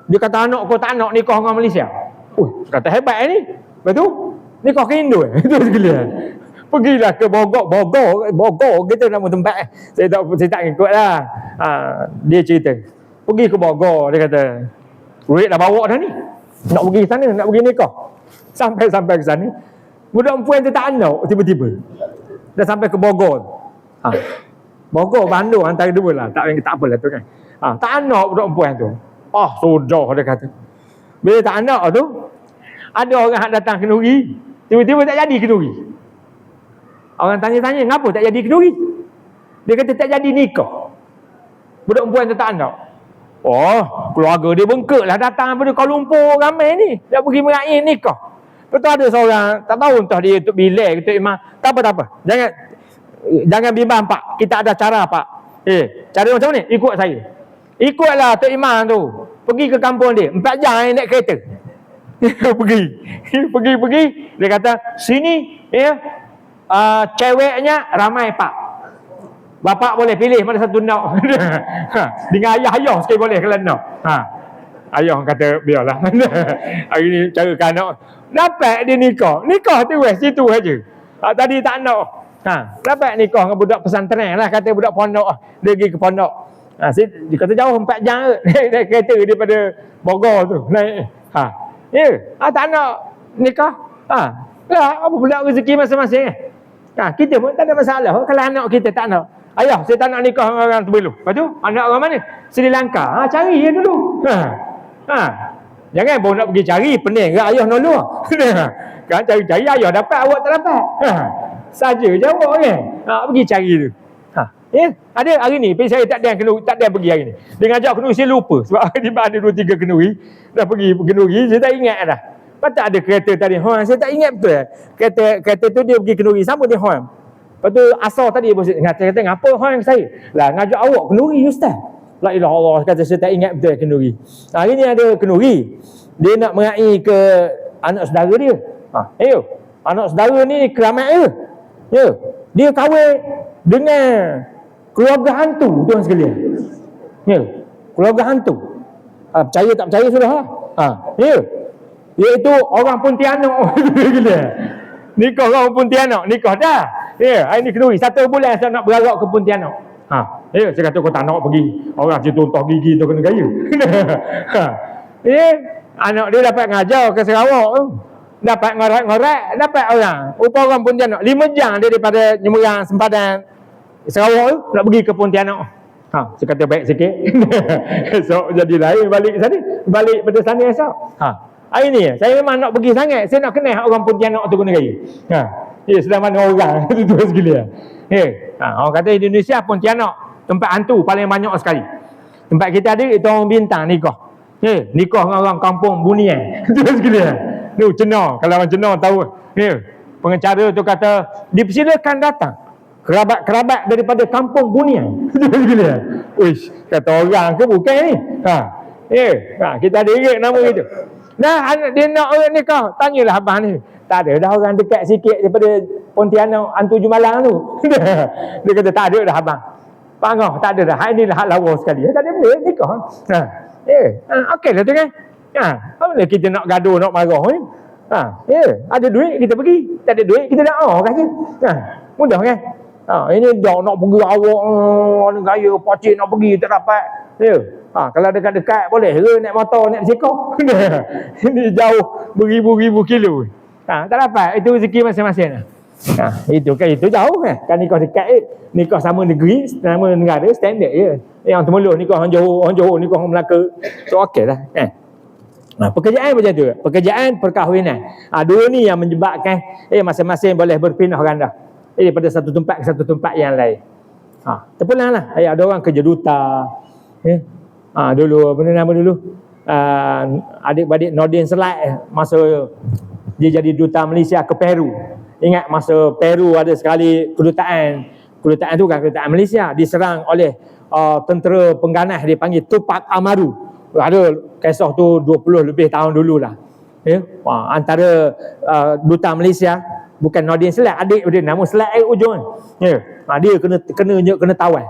dia kata anak kau tak nak nikah dengan Malaysia. Kata hebat ni. Lepas tu nikah ke Indo. Itu segala. Pergilah ke Bogor kita nama tempat. Saya tak ikut lah. Dia cerita. Pergi ke Bogor, dia kata, duit dah bawa dah ni. Nak pergi sana, nak pergi nikah. Sampai ke sana, budak perempuan tu tak anak tiba-tiba. Dah sampai ke Bogor. Bogor, Bandung antara dua lah. Tak apalah tu kan. Tak anak budak perempuan tu. Sudah dia kata. Bila tak anak tu, ada orang datang kenduri. Tiba-tiba tak jadi kenduri. Orang tanya-tanya, kenapa tak jadi kenduri? Dia kata tak jadi nikah. Budak perempuan tu tak anak. Keluarga dia bengkak lah datang daripada Kuala Lumpur ramai ni. Dia pergi meraih nikah. Lepas tu ada seorang, tak tahu entah dia Tok Bilal ke Tok Imam. Tak apa. Jangan bimbang Pak. Kita ada cara Pak. Cara macam ni? Ikut saya. Ikutlah Tok Imam tu. Pergi ke kampung dia. 4 jam naik kereta. Pergi. Dia kata, sini ceweknya ramai Pak. Bapak boleh pilih mana satu nak. Dengan ayah sekali boleh kalau nak. Ayah kata biarlah. Hari ni cara anak dapat dia nikah tu situ aja. Tadi tak nak. Dapat nikah dengan budak pesantren lah, kata budak pondok. Dia pergi ke pondok. Dia kata jauh 4 jam ke. Naik kereta daripada Bogor tu. Naik. Tak nak nikah. Lah, apa pula rezeki masing-masing. Kita pun tak ada masalah. Kalau anak kita tak nak. Ayah, saya tak nak nikah dengan orang Terbelu. Lepas tu, anak orang mana? Sri Lanka. Cari je dulu. Jangan baru nak pergi cari, pening ke ayah nolong. Kan cari-cari ayah dapat, awak tak dapat. Saja je awak kan. Pergi cari tu. Ada hari ni, pergi saya tak ada yang kenuri, tak ada yang pergi hari ni. Dia ngajak kenuri, saya lupa. Sebab hari ni ada 2-3 kenuri. Dah pergi kenuri, saya tak ingat dah. Lepas tak ada kereta tadi. Saya tak ingat betul. Kereta tu dia pergi kenuri, sama dia Horn. Lepas tu asal tadi kata ngapa Horn saya? Lah ngajak awak kenuri ustaz. La ilaha Allah, kata saya tak ingat betul kenuri. Hari ni ada kenuri. Dia nak mengai ke anak saudara dia. Anak saudara ni keramat dia. Dia kahwin dengan keluarga hantu tuan sekalian. Keluarga hantu. Percaya tak percaya sudah lah. Iaitu orang Pontianak. Nikah orang Pontianak, nikah dah. Hari ni kenuri 1 bulan saya nak berarak ke Pontianak. Saya kata kau tak nak pergi. Orang situ toh gigi tu kena gaya. Anak dia dapat ngajar ke Sarawak tu. Dapat ngorak-ngorak, dapat orang. Rupa orang Pontianak 5 jam daripada Nyemerang sempadan Sarawak tu nak pergi ke Pontianak. Saya kata baik sikit. Esok jadi lain balik sana. Balik pada sana esok. Hari ni saya memang nak pergi sangat. Saya nak kenal orang Pontianak tu kena gaya. Sedang mana orang tu sekalian. Orang kata Indonesia Pontianak tempat hantu paling banyak sekali. Tempat kita ada itu orang bintang nikah. Nikah dengan orang kampung Bunian. Tu sekalian. Tu Cina, kalau orang Cina tahu. Pengacara tu kata dipersilakan datang kerabat-kerabat daripada kampung Bunian. Tu sekalian. Uish, kata orang ke bukan ni? Kita ada ingat nama itu. Nah, dia nak orang nikah, tanyalah abang ni. Tak ada dah orang dekat sikit daripada Pontianak hantu Jumalang tu. Dia kata tak ada dah abang. Pangah tak ada dah. Ini lah hak lawa sekali. Tak ada boleh nikah. Okey lah tu kan. Apa boleh kita nak gaduh, nak marah ni. Ada duit kita pergi. Tak ada duit kita nak kata. Mudah kan. Ini dah nak pergi awak orang gaya pocik nak pergi tak dapat. Kalau dekat-dekat boleh ke naik motor, naik basikal. Ini jauh beribu-ribu kilo. Tak dapat. Itu rezeki masing-masing. Itu kan itu jauh kan. Kan nikah dekat nikah sama negeri, sama negara standard je. Yang Temerloh nikah orang Johor nikah orang Melaka. So okey lah. Pekerjaan macam tu. Pekerjaan perkahwinan. Dua ni yang menyebabkan masing-masing boleh berpindah ganda. Daripada satu tempat ke satu tempat yang lain. Terpulang lah. Ada orang kerja duta. Dulu apa nama dulu? Adik-adik Nordin Selait masa dia jadi duta Malaysia ke Peru. Ingat masa Peru ada sekali kedutaan tu kan kedutaan Malaysia diserang oleh tentera pengganas dia panggil Tupac Amaru. Ada kisah tu 20 lebih tahun dululah. Antara duta Malaysia bukan Nordin Selait, adik dia nama Selait ujung. Dia kena tawan.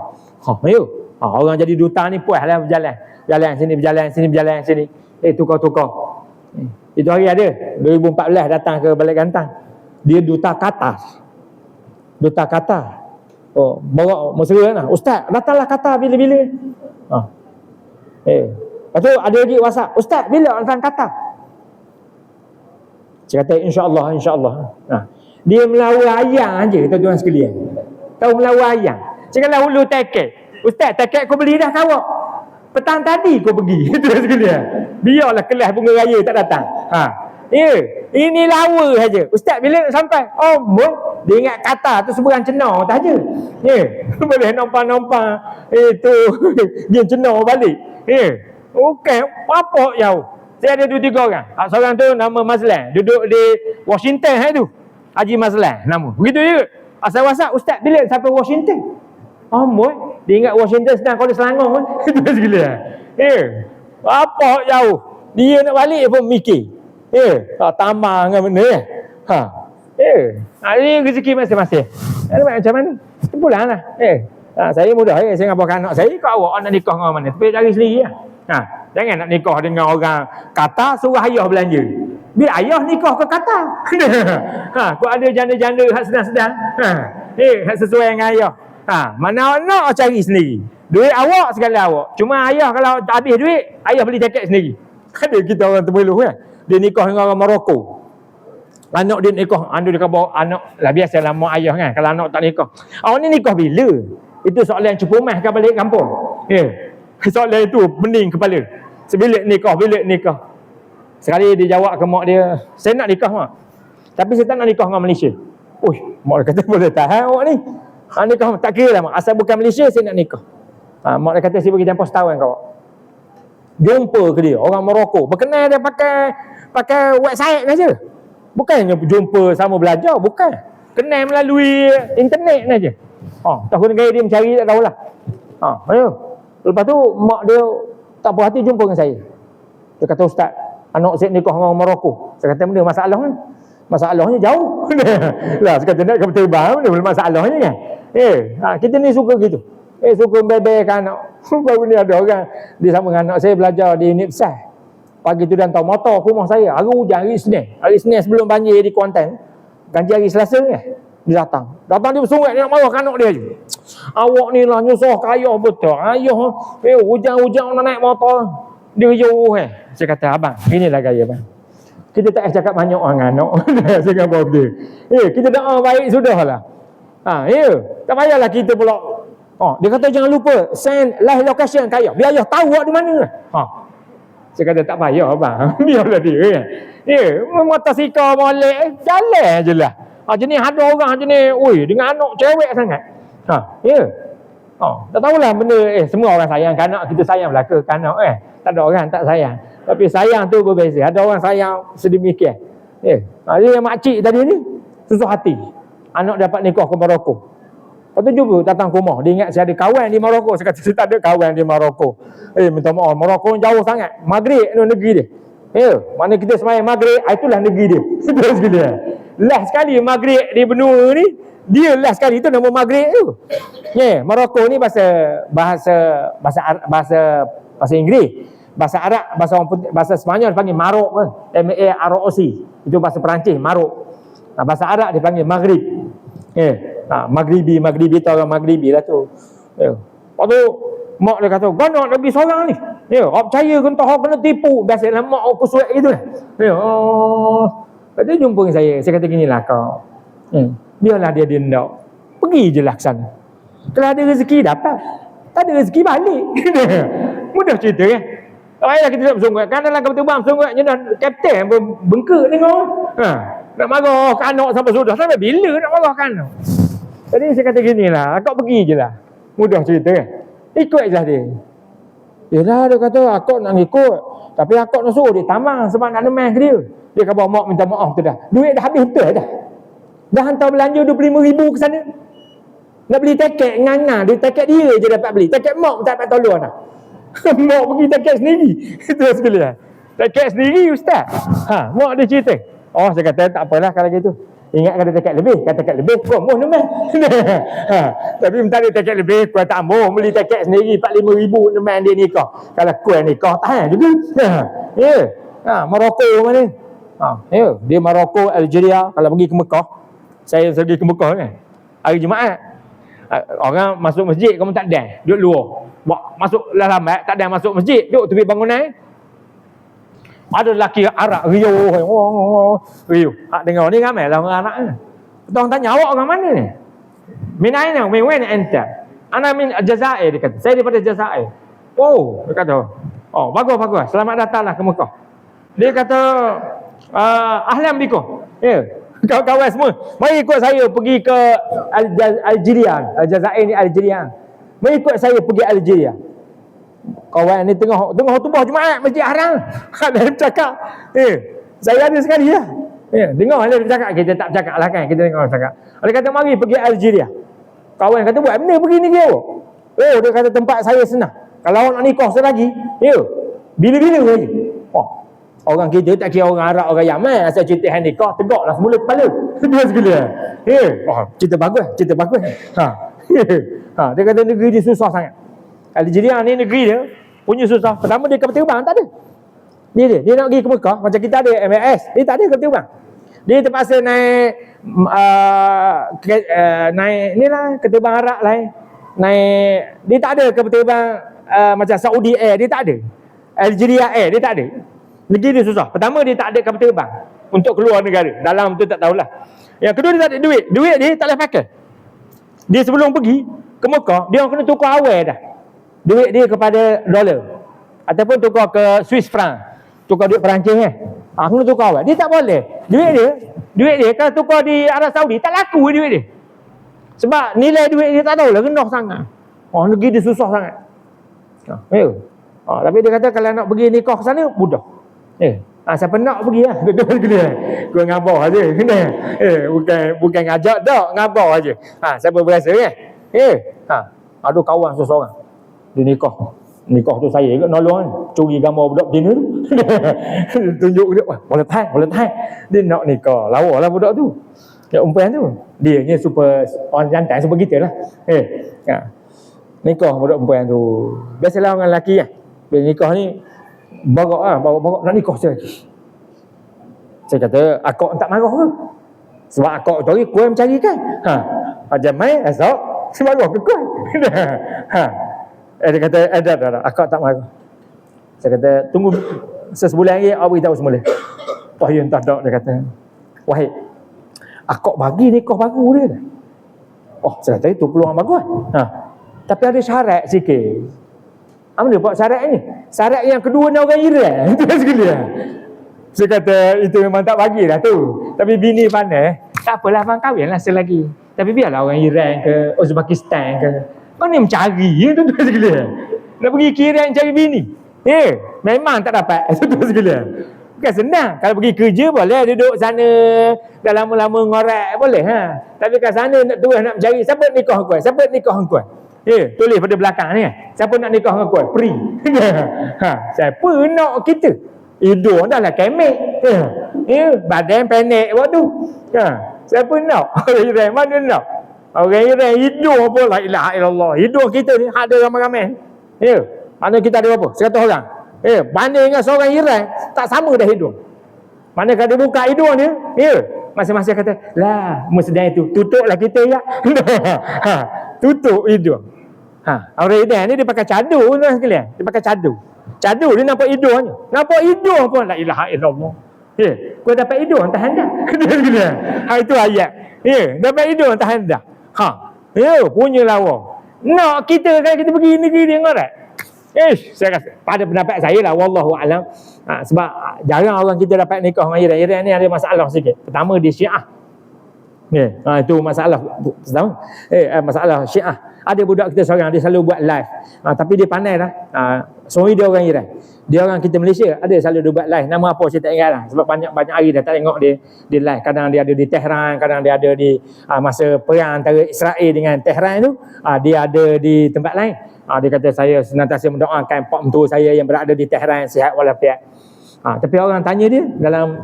Orang jadi duta ni puas lah berjalan sini. Tukar-tukar. Itu hari ada 2014 datang ke Balik Gantang. Dia duta Qatar. Bawa mesra lah. Ustaz, datanglah Qatar bila-bila. Lepas tu ada lagi WhatsApp. Ustaz, bila datang Qatar? Saya kata insya-Allah. Dia melawan ayam aje tuan-tuan sekalian. Tahu melawan ayam. Cakaplah hulu taket. Ustaz, taket kau beli dah kawak. Petang tadi kau pergi. Tuan sekalian. Biarlah kelas bunga raya tak datang. Ini lawa saja. Ustaz bila nak sampai? Dia ingat kata tu seberang cenar tak aja. Boleh nampak itu dia cenar balik. Okey, apa jauh. Saya ada 2-3 orang. Seorang tu nama Mazlan, duduk di Washington tu. Haji Mazlan nama. Begitu je. Asal WhatsApp, Ustaz bila sampai Washington? Dia ingat Washington sedang Kuala Selangor kan. Itu sekalian. Apa jauh. Dia nak balik pun mikir. Tamang dengan benda ini rezeki masing-masing. Macam mana? Pulang lah. Saya mudah saya ngapakan anak saya. Kau awak nak nikah dengan mana? Tapi cari sendiri lah. Jangan nak nikah dengan orang kata suruh ayah belanja. Biar ayah nikah ke Qatar. Kau ada janda-janda hak sedang-sedang. Hak sesuai dengan ayah. Mana nak cari sendiri. Duit awak segala awak. Cuma ayah kalau tak habis duit, ayah beli tiket sendiri. Ada kita orang terbeluh kan. Dia nikah dengan orang Morocco. Anak dia nikah, dia bawa anak lah, biasalah mak ayah kan. Kalau anak tak nikah, awak ni nikah bila? Itu soalan cuba mahkan balik kampung. Soalan itu pening kepala. Sebilik nikah. Sekali dia jawab ke mak dia, saya nak nikah mak, tapi saya tak nak nikah dengan Malaysia. Mak dia kata boleh tahan awak ni. Nikah tak kira lah mak, asal bukan Malaysia saya nak nikah. Mak dia kata saya bagi tempoh setahun kau. Jumpa ke dia orang Morocco, berkenal dia pakai website saja. Bukannya jumpa sama belajar, bukan. Kenal melalui internet saja. Tahun gaya dia mencari tak tahulah. Lepas tu mak dia tak puas hati jumpa dengan saya. Dia kata, ustaz, anak saya nikah dengan orang Morocco. Saya kata, benda masalah kan? Masalahnya jauh. Lah, saya kata nak ke Betubang, benda masalahnya kan? Kita ni suka gitu. Suka bebelkan anak. Baru ni ada orang dia sama dengan anak saya belajar di unit besar. Pagi tu dia hantar motor ke rumah saya. Hari hujan, hari Senin sebelum banjir di Kuantan. Ganti hari Selasa ni dia datang dia bersungut, dia nak marah anak dia je. Awak ni lah nyusah kaya betul. Ayah hujan-hujan nak naik motor. Dia jauh Saya kata, abang, inilah gaya bang. Kita tak cakap banyak orang anak. Saya kata dia. Kita doa baik sudahlah. Tak payahlah kita pula. Dia kata jangan lupa send live location kaya. Biar ayah tahu awak di mana. Saya kata tak payah abang. Biarlah dia. Motosikal molek jalan je lah. Jenis ada orang jenis dengan anak cewek sangat. Tak tahulah benda semua orang sayang kanak, kita sayang belaka kanak tak ada orang tak sayang. Tapi sayang tu berbeza. Ada orang sayang sedemikian. Dia yang makcik tadi ni susah hati. Anak dapat nikah ke Morocco. Lepas tu jumpa datang ke rumah. Dia ingat saya ada kawan di Morocco. Saya kata saya tak ada kawan di Morocco. Minta maaf, Morocco jauh sangat. Maghrib tu negeri dia. Mana kita semayang Maghrib, itulah negeri dia. Terus gila. Last sekali Maghrib di benua ni, dia last sekali tu nama Maghrib tu. Morocco ni bahasa Inggeris. Bahasa Arab, bahasa Sepanyol dipanggil Marok kan. M-A-R-O-C. Itu bahasa Perancis, Marok. Bahasa Arab dipanggil Maghrib. Maghribi tu orang Maghribi lah tu. Lepas tu mak dia kata, kau nak pergi seorang ni. Awak percaya ke entah kena tipu. Biasalah mak aku suat gitu lah. Lepas tu jumpa dengan saya. Saya kata ginilah kau. Biarlah dia nak. Pergi je lah ke sana. Kalau ada rezeki dapat. Tak ada rezeki balik. Mudah cerita kan. Tak payah kita nak bersungguh. Kan dalam kapal terbang bersungguh dah kapten bengkak tengok. Nak marah ke anak sampai sudah. Sampai bila nak marah ke anak? Jadi saya kata ginilah. Akak pergi je lah. Mudah cerita kan. Ikut je lah dia. Yelah dia kata akak nak ikut. Tapi akak nak suruh dia tamang sebab nak nemas ke dia. Dia kata mak minta maaf tu dah. Duit dah habis betul dah. Dah hantar belanja 25,000 ke sana. Nak beli tiket nganga. Dia tiket dia je dapat beli. Tiket mak tak dapat tolong dah. Mak pergi tiket sendiri. Terus sekalian. Tiket sendiri ustaz. Mak dia cerita. Saya kata tak apalah kalau gitu. Ingat ada tiket lebih. Kata tiket lebih promo nemas. Tapi minta ada tiket lebih. Kuat tak mau beli tiket sendiri 45,000 nemas dia nikah. Kalau kuat nikah tahan juga. Morocco mana? Dia Morocco, Algeria. Kalau pergi ke Mekah, saya pergi ke Mekah kan. Hari Jumaat. Orang masuk masjid kamu tak ada. Duduk luar. Masuk lambat tak ada masuk masjid. Duduk tepi bangunan. Ada lelaki Arab riuh. Dengar ni ramai lah orang Arab ni. Tuan tanya awak orang mana ni? Min aina min wain anta? Ana min Aljazair dia kata. Saya daripada Aljazair. Dia kata. Bagus. Selamat datanglah ke Mekah. Dia kata ahlan bikum. Kawan-kawan semua, mari ikut saya pergi ke Algeria. Aljazair ni Algeria. Mari ikut saya pergi Algeria. Kawan ni tengah tubah Jumaat Masjid Haram. Ada cakap, saya ada sekali lah. Dengar dia bercakap, kita tak bercakap lah kan. Kita dengar bercakap. Dia kata mari pergi Algeria. Kawan kata buat benda pergi ni dia. Dia kata tempat saya senang. Kalau awak nak nikah selagi, bila-bila je. Orang kita tak kira orang Arab, orang Yaman. Asal cerita yang nikah, tegaklah semula kepala. Dia sekalian. Cerita bagus. Dia kata negeri dia susah sangat. Algeria ni negeri dia punya susah. Pertama dia kapal terbang tak ada. Dia nak pergi ke Mekah, macam kita ada MLS, dia tak ada kapal terbang. Dia terpaksa naik naik ni lah, kapal terbang Arab lah. Naik, dia tak ada kapal terbang macam Saudi Air, dia tak ada. Algeria Air, dia tak ada. Negeri dia susah. Pertama, dia tak ada kapal terbang untuk keluar negara. Dalam tu tak tahulah. Yang kedua, dia tak ada duit. Duit dia tak boleh pakai. Dia sebelum pergi ke Mekah, dia kena tukar awal dah duit dia kepada dolar, ataupun tukar ke Swiss franc, tukar duit Perancis kena tukar awal. Dia tak boleh. Duit dia kalau tukar di Arab Saudi, tak laku duit dia. Sebab nilai duit dia tak tahulah, rendah sangat. Negeri dia susah sangat. Tapi dia kata kalau nak pergi nikah ke sana, mudah. Siapa nak pergi lah. Kau ngabar aja. Bukan ngajak tak, ngabar aja. Siapa berasa kan? Ada kawan seseorang, dia nikah tu saya juga nolong kan, curi gambar budak betina tu. Tunjuk dia, boleh tahan. Dia nak nikah, lawa lah budak tu. Ya, umpan tu. Dia ni super orang jantan super kita lah. Nikah budak umpan tu. Biasalah orang lelaki kan. Bila nikah ni barak nak nikah saya. Saya kata, akak tak marah ke? Sebab akak tu hari kuih mencari kan. Macam main esok semarah ke kuih. Dia kata, dah, akak tak marah. Saya kata, tunggu sesebulan lagi, awak beritahu semula. Entah tak, dia kata, Wahid, akak bagi nikah baru dia dah. Saya kata, itu peluang bagus. Tapi ada syarat sikit. Apa dia buat syarat ni? Syarat yang kedua ni orang Iran. Itu sekali. Saya kata, itu memang tak bagi dah tu. Tapi bini pandai, tak apalah, abang kahwin lah selagi. Tapi biarlah orang Iran ke Uzbekistan ke, mana mencari tu sekali. Nak pergi ke Iran cari bini. Memang tak dapat. Itu sekali. Bukan senang. Kalau pergi kerja boleh duduk sana, dah lama-lama ngorek boleh. Tapi kat sana nak terus nak mencari siapa nikah kau? Siapa nikah kau? Tulis pada belakang ni. Siapa nak nikah dengan kau? Free. Siapa nak kita? Hidung dah lah kemek. Badan pendek waktu. Siapa nak? Orang Iran mana nak? Orang Iran hidung pun la ilaha illallah. Hidung kita ni ada ramai-ramai. Mana kita ada berapa? 100 orang. Banding dengan seorang Iran, tak sama dah hidung. Mana kalau dia buka hidung dia, masing-masing kata, lah, musnah itu, tutuplah kita ya. Tutup hidung. Orang Iran ni dia pakai cadur sekalian. Dia pakai cadur. Cadur dia nampak hidung je. Nampak hidung pun la ilaha illallah. Kau dapat hidung tahan dah. Itu ayat. Dapat hidung tahan dah. Punya lawa. Nak kita kan kita pergi negeri dia ngorat. Saya rasa pada pendapat saya lah, wallahu alam. Sebab jarang orang kita dapat nikah dengan Iran. Iran ni ada masalah sikit. Pertama dia Syiah. Itu masalah pertama. Masalah Syiah. Ada budak kita seorang, dia selalu buat live. Tapi dia pandai lah. Suami dia orang Iran. Dia orang kita Malaysia, ada selalu dia buat live. Nama apa saya tak ingat lah. Sebab banyak hari dah tak tengok dia live. Kadang dia ada di Tehran, kadang dia ada di masa perang antara Israel dengan Tehran tu, dia ada di tempat lain. Dia kata, saya senantiasa mendoakan pak mentua saya yang berada di Tehran sihat walafiat. Tapi orang tanya dia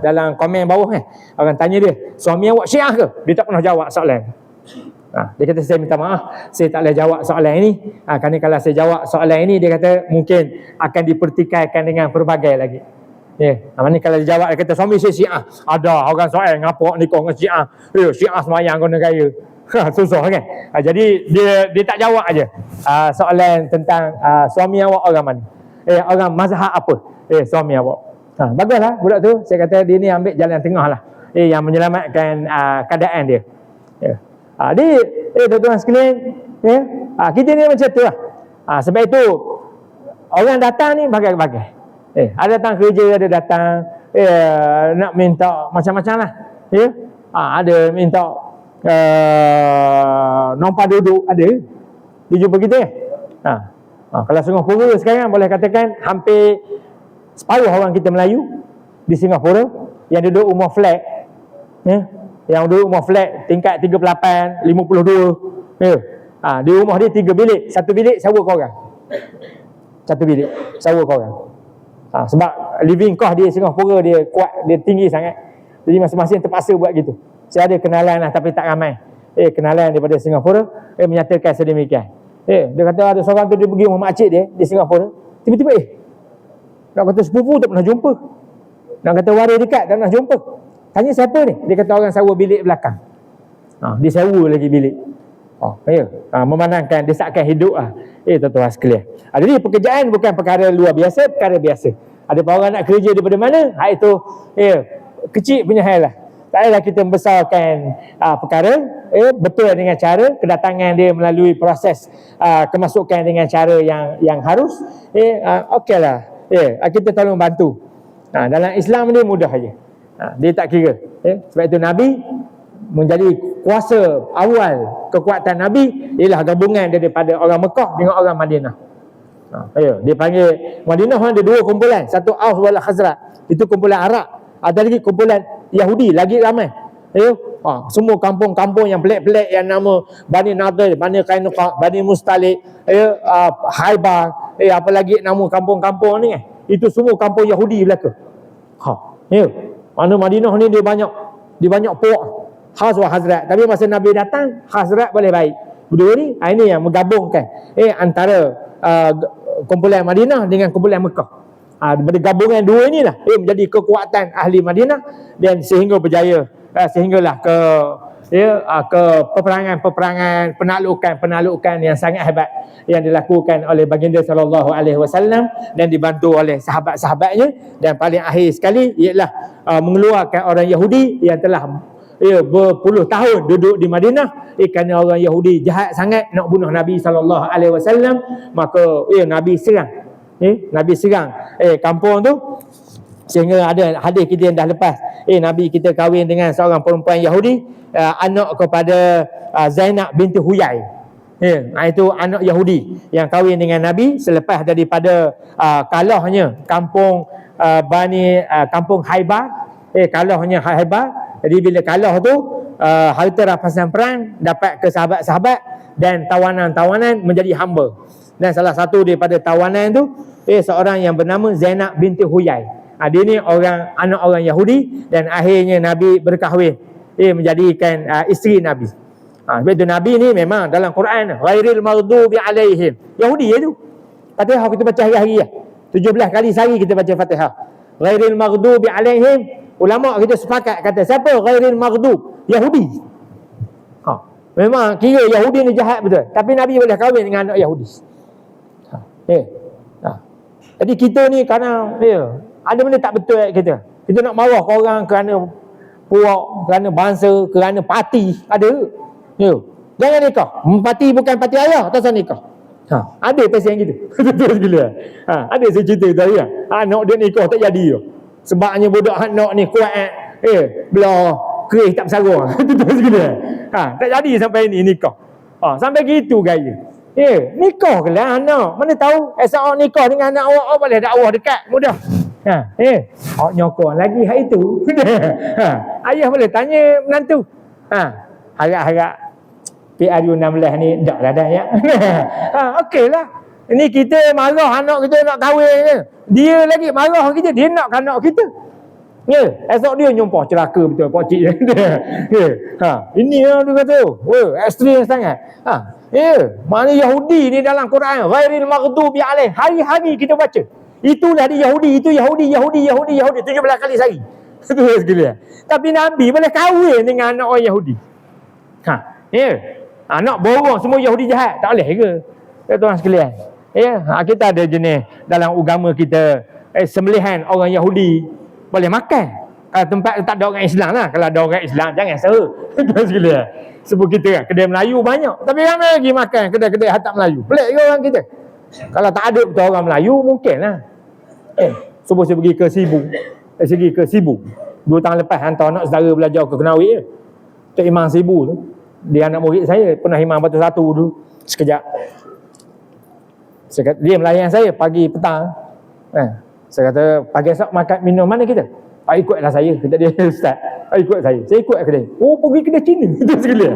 dalam komen bawah kan, orang tanya dia, suami awak Syiah ke? Dia tak pernah jawab soalan. Dia kata, saya minta maaf, saya tak boleh jawab soalan ini. Kerana kalau saya jawab soalan ini, dia kata mungkin akan dipertikaikan dengan pelbagai lagi. Mana kalau dia jawab, dia kata suami saya Syiah. Ada orang soal ngapa nikah dengan Syiah. Syiah semayang guna gaya. Susah kan. Jadi dia tak jawab aja soalan tentang suami awak orang mana, orang mazhab apa suami awak. Baguslah budak tu. Saya kata dia ni ambil jalan tengah lah, yang menyelamatkan keadaan dia. Tuan-tuan sekalian, kita ni macam tu lah. Sebab itu orang datang ni bagai-bagai. Ada datang kerja, ada datang nak minta macam-macam lah. Ada minta nomor duduk, ada. Dia jumpa kita. Kalau Singapura sekarang boleh katakan hampir separuh orang kita Melayu di Singapura yang duduk rumah flat. Yang duduk rumah flat tingkat 38, 52. Di rumah dia 3 bilik, 1 bilik sewa korang. 1 bilik sewa korang. Sebab living cost di Singapura dia kuat, dia tinggi sangat. Jadi masing-masing terpaksa buat gitu. Saya ada kenalan lah tapi tak ramai. Kenalan daripada Singapura menyatakan sedemikian. Dia kata ada seorang tu dia pergi rumah makcik dia di Singapura. Tiba-tiba Nak kata sepupu tak pernah jumpa. Nak kata waris dekat tak pernah jumpa. Tanya siapa ni? Dia kata orang sewa bilik belakang. Dia sewa lagi bilik. Memandangkan desakkan hidup lah. Tuan-tuan sekalian. Jadi pekerjaan bukan perkara luar biasa, perkara biasa. Ada orang nak kerja daripada mana? Itu kecil punya hal lah. Tak payahlah kita membesarkan perkara. Betul dengan cara kedatangan dia melalui proses kemasukan dengan cara yang harus. Okeylah. Kita tolong bantu. Dalam Islam ni mudah aja. Dia tak kira. Sebab itu Nabi menjadi kuasa awal kekuatan Nabi ialah gabungan daripada orang Mekah dengan orang Madinah. Dia panggil Madinah ada dua kumpulan, satu Aus wal Khazraj, itu kumpulan Arab. Ada lagi kumpulan Yahudi, lagi ramai. Semua kampung-kampung yang pelik-pelik yang nama Bani Nadir, Bani Qainuqa, Bani Mustalik, Haibar, apa lagi nama kampung-kampung ni itu semua kampung Yahudi belaka. Mana Madinah ni dia banyak puak Khaz wa Khazraj. Tapi masa Nabi datang, Khazraj boleh baik. Berdua ni, ini yang menggabungkan antara kumpulan Madinah dengan kumpulan Mekah. Daripada gabungan dua inilah menjadi kekuatan ahli Madinah dan sehingga berjaya, sehinggalah ke peperangan, penaklukan yang sangat hebat yang dilakukan oleh baginda sallallahu alaihi wasallam dan dibantu oleh sahabat-sahabatnya, dan paling akhir sekali ialah mengeluarkan orang Yahudi yang telah berpuluh tahun duduk di Madinah kerana orang Yahudi jahat sangat nak bunuh Nabi sallallahu alaihi wasallam. Maka Nabi serang kampung tu, sehingga ada hadis kita yang dah lepas. Nabi kita kahwin dengan seorang perempuan Yahudi, anak kepada Zainab binti Huyai. Itu anak Yahudi yang kahwin dengan Nabi selepas daripada kalahnya kampung kampung Haibar. Kalahnya Haibar. Jadi bila kalah tu, harta rampasan perang dapat ke sahabat-sahabat dan tawanan-tawanan menjadi hamba. Dan salah satu daripada tawanan tu seorang yang bernama Zainab binti Huyai. Dia ni anak orang Yahudi, dan akhirnya Nabi berkahwin menjadikan isteri Nabi. Sebab itu Nabi ni memang dalam Quran ghairil maghdubi alaihim, Yahudi tu. Fatihah kita baca hari-hari 17 kali sehari kita baca Fatihah. Ghairil maghdubi alaihim. Ulama kita sepakat kata siapa ghairil maghdub? Yahudi. Memang kira Yahudi ni jahat betul, tapi Nabi boleh kahwin dengan anak Yahudi. Jadi kita ni kerana ada benda tak betul kita. Kita nak marah ke orang kerana puak, kerana bangsa, kerana parti. Ada. Jangan nikah. Parti bukan parti ayah, tak usah nikah. Ada pasal yang gitu. Betul gila. Ada saya cerita tadi anak dia nikah tak jadi. Sebabnya budak anak ni kuat belah kerih tak bersara. Betul gila. Tak jadi sampai ni nikah. Sampai gitu gaya. Nikah ke lah anak. Mana tahu esok nikah dengan anak awak boleh dakwah dekat, mudah. Awak nyokong lagi hal itu. Ayah boleh tanya menantu. Harap-harap PRU 16 ni dak lah dah ya. Okeylah. Ini kita marah anak kita nak kahwin je. Dia lagi marah kita, dia nak anak kita. Esok dia nyumpah celaka betul pak cik. Ini yang dia kata, ekstrim sangat. Mana Yahudi ni dalam Quran, ghairil maghdubi alaih. Hari-hari kita baca. Itulah dia Yahudi, itu Yahudi 17 kali sehari. Itu sekalian. Tapi Nabi boleh kahwin dengan anak orang Yahudi. Nak borong semua Yahudi jahat, tak boleh ke? Tuan sekalian. Kita ada jenis dalam agama kita, sembelihan orang Yahudi boleh makan. Kalau tempat tak ada orang Islam lah. Kalau ada orang Islam jangan seru. Tuan sekalian. Sebab kita kedai Melayu banyak, tapi ramai lagi makan kedai-kedai hatak Melayu. Pelik ke orang kita? Kalau tak ada betul orang Melayu mungkin lah. Sebab saya pergi ke Sibu. 2 tahun lepas hantar anak saudara belajar ke Kenawi. Tok Imam Sibu tu, dia anak murid saya, pernah Imam Batu Satu dulu. Sekejap saya kata, dia melayan saya pagi petang. Saya kata pagi esok makan minum mana kita? Ikutlah saya. Kata dia, Ustaz, ikut saya. Saya ikut kedai. Pergi kedai Cina. Itu sekalian.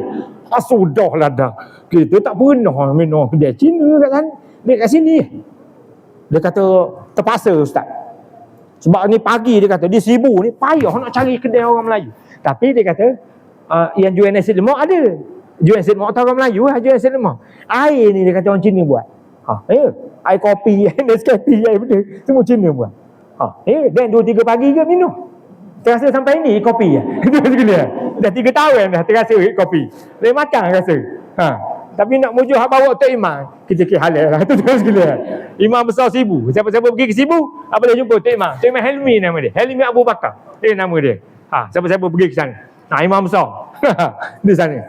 Sudahlah dah. Kita tak pernah minum kedai Cina kat sana. Dia kat sini. Dia kata terpaksa Ustaz. Sebab ni pagi dia kata di Sibu ni payah nak cari kedai orang Melayu. Tapi dia kata yang jual nasi lemak ada. Jual nasi lemak orang Melayu jual nasi lemak. Air ni dia kata orang Cina buat. Air kopi, air Nescafe, air benda semua Cina buat. Dan 2-3 pagi ke minum. Terasa sampai ni kopi lah. Dah 3 tahun dah terasa kopi. Boleh makan rasa. Tapi nak mujuh hak bawa Tok Imam, kita kira halal lah. Itu terus gila. Imam besar Sibu. Siapa-siapa pergi ke Sibu, boleh jumpa Tok Imam. Tok Imam Helmi nama dia. Helmi Abu Bakar. Dia nama dia. Siapa-siapa pergi ke sana. Imam besar. Di sana.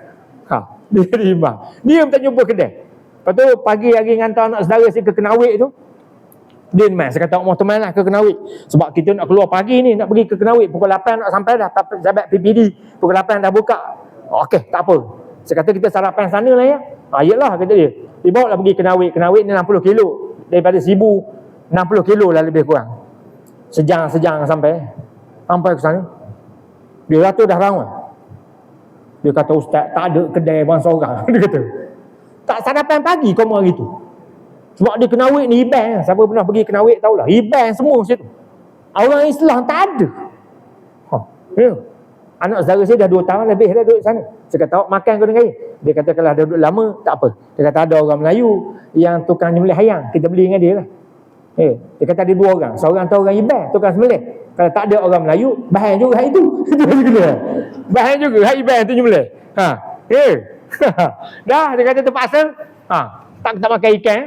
Dia jadi imam. Dia tak jumpa kedai. Lepas tu pagi lagi hantar anak saudara saya ke Kenawik tu. Dia main, saya kata mau teman lah ke Kenawik. Sebab kita nak keluar pagi ni, nak pergi ke Kenawik. Pukul 8 nak sampai dah. Sahabat PPD. Pukul 8 dah buka. Okey, tak apa. Saya kata kita sarapan sana lah ya. Yelah kata dia. Dia bawa lah pergi Kenawik. Kenawik ni 60 kilo. Daripada Sibu 60 kilo lah lebih kurang. Sejam sampai ke sana. Dia kata dah rawan. Dia kata ustaz tak ada kedai bangsa orang. Dia kata tak sarapan pagi kau hari tu. Sebab di Kenawik ni iban. Siapa pernah pergi Kenawik tahulah. Iban semua situ. Orang Islam tak ada. Anak saudara saya dah 2 tahun lebih dah duduk sana. Saya kata makan kau dengan dia. Dia kata kalau dah duduk lama tak apa. Dia kata ada orang Melayu yang tukang nyembelih ayam. Kita beli dengan dia lah. Dia kata ada 2 orang. Seorang tu orang iban, tukang sembelih. Kalau tak ada orang Melayu, bahan juga hak itu. Bahan juga hak iban tu nyembelih. Dah dia kata terpaksa. Tak makan ikan.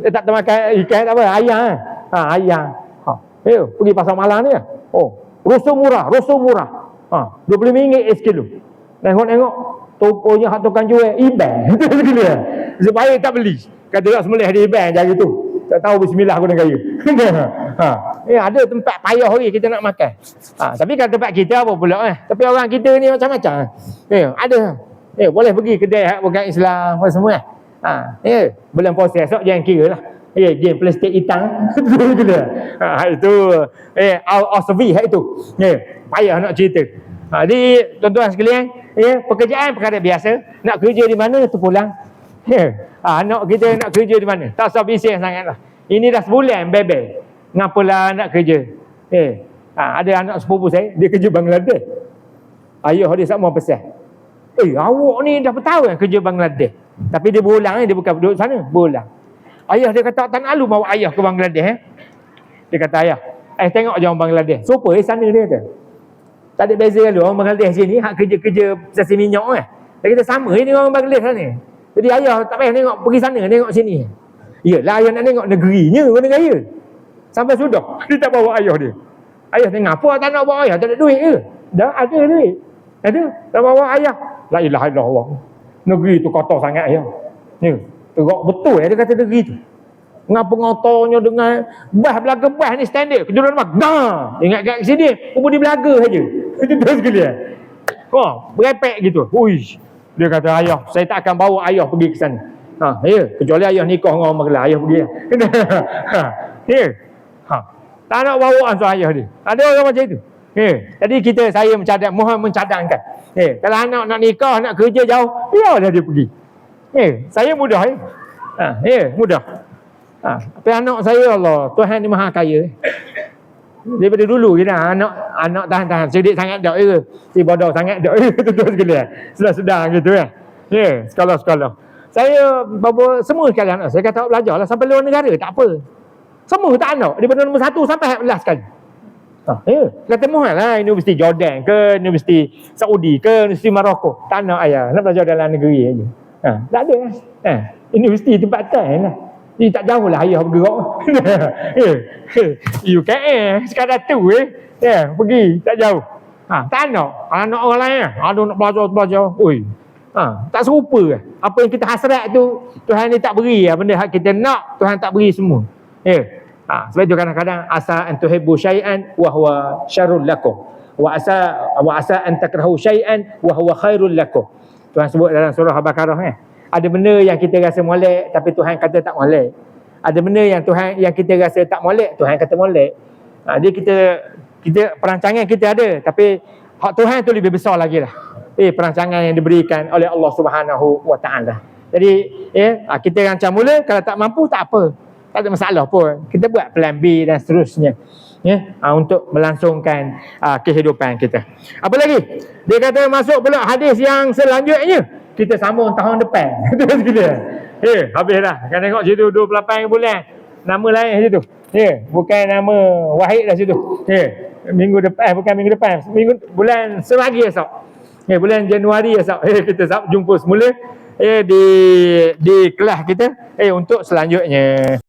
Tak makan ikan tak apa, ayam. Ayam. Pergi pasar malam ni lah. Roso murah. RM20 sekilo. Tengok tokonya hak tukang jual iban. Supaya tak beli. Kata tak sembelih di iban jari tu. Tak tahu bismillah guna gaya. Ada tempat payah lagi kita nak makan. Tapi kalau tempat kita apa pula Tapi orang kita ni macam-macam. Ada. Boleh pergi kedai hak bukan Islam apa semua. Bulan puasa esok jangan kira lah. Game plastik hitam. Itu out of service hak itu. Payah nak cerita. Jadi tuan-tuan sekalian, pekerjaan perkara biasa. Nak kerja di mana tu pulang. Anak kita nak kerja di mana? Tak usah bising sangatlah. Ini dah sebulan bebel. Ngapalah nak kerja? Ada anak sepupu saya, dia kerja Bangladesh. Ayah dia sama pesan. Awak ni dah bertahun kerja Bangladesh. Tapi dia berulang dia bukan duduk sana, berulang. Ayah dia kata tak nak bawa ayah ke Bangladesh. Dia kata ayah, tengok je orang Bangladesh. Sopa sana dia kata. Tak ada beza kalau orang Bangladesh sini hak kerja-kerja stesen minyak Dia kata sama ni orang Bangladesh sana. Jadi ayah tak payah tengok pergi sana, tengok sini. Yalah ayah nak tengok negerinya guna gaya. Sampai sudah dia tak bawa ayah dia. Ayah tengok apa tak nak bawa ayah, tak ada duit ke? Dah ada duit. Ada, tak bawa ayah. La ilaha illallah. Negeri tu kotor sangat ayah. Teruk betul dia kata negeri tu. Ngapa ngotornya dengan bah belaga bah ni standard. Kejuruan mak. Ingat kat sini, umur di belaga saja. Itu terus sekalian. Berepek gitu. Uish. Dia kata ayah, saya tak akan bawa ayah pergi ke sana. Kecuali ayah nikah dengan orang Magelang, ayah pergi. Tak nak bawa ansur ayah dia. Ada orang macam itu. Jadi saya mohon mencadangkan. Kalau anak nak nikah, nak kerja jauh, biarlah dia pergi. Saya mudah mudah. Tapi anak saya Allah, Tuhan ni maha kaya. Daripada dulu kita anak tahan sedik sangat dak ya. Si bodoh sangat dak ya. Terus sekalian. Sedar-sedar gitu kan. Sekolah-sekolah. Saya bawa semua sekali anak saya kata belajarlah sampai luar negara tak apa. Semua tak anak daripada nombor 1 sampai 11 sekali. Kata mohonlah Universiti Jordan ke Universiti Saudi ke Universiti Morocco. Tak nak ayah, nak belajar dalam negeri aja. Tak ada universiti tempat lah. Ni tak jauh lah ayah bergerak. UKM sekadar tu pergi tak jauh. Tak nak anak orang lain ada nak belajar. Tak serupa apa yang kita hasrat tu Tuhan ni tak beri benda hak kita nak Tuhan tak beri semua. Sebab itu kadang-kadang asa an tuhibbu syai'an wa huwa syarrul lakum wa asa an takrahu syai'an wa huwa khairul lakum. Tuhan sebut dalam surah Al-Baqarah ada benda yang kita rasa molek tapi Tuhan kata tak molek. Ada benda yang kita rasa tak molek, Tuhan kata molek. Dia kita perancangan kita ada tapi hak Tuhan tu lebih besar lagi lah. Perancangan yang diberikan oleh Allah Subhanahu wa taala. Jadi kita rancang mula, kalau tak mampu tak apa. Tak ada masalah pun. Kita buat plan B dan seterusnya. Untuk melangsungkan kehidupan kita. Apa lagi? Dia kata masuk pula hadis yang selanjutnya. Kita sambung tahun depan. Terus kita. Habis dah. Kan tengok situ 28 bulan. Nama lain situ. Ya, bukan nama Wahid dah situ. Ya, minggu depan, bukan minggu depan, bulan selagi esok. Ya, bulan Januari esok. Kita jumpa semula di kelas kita untuk selanjutnya.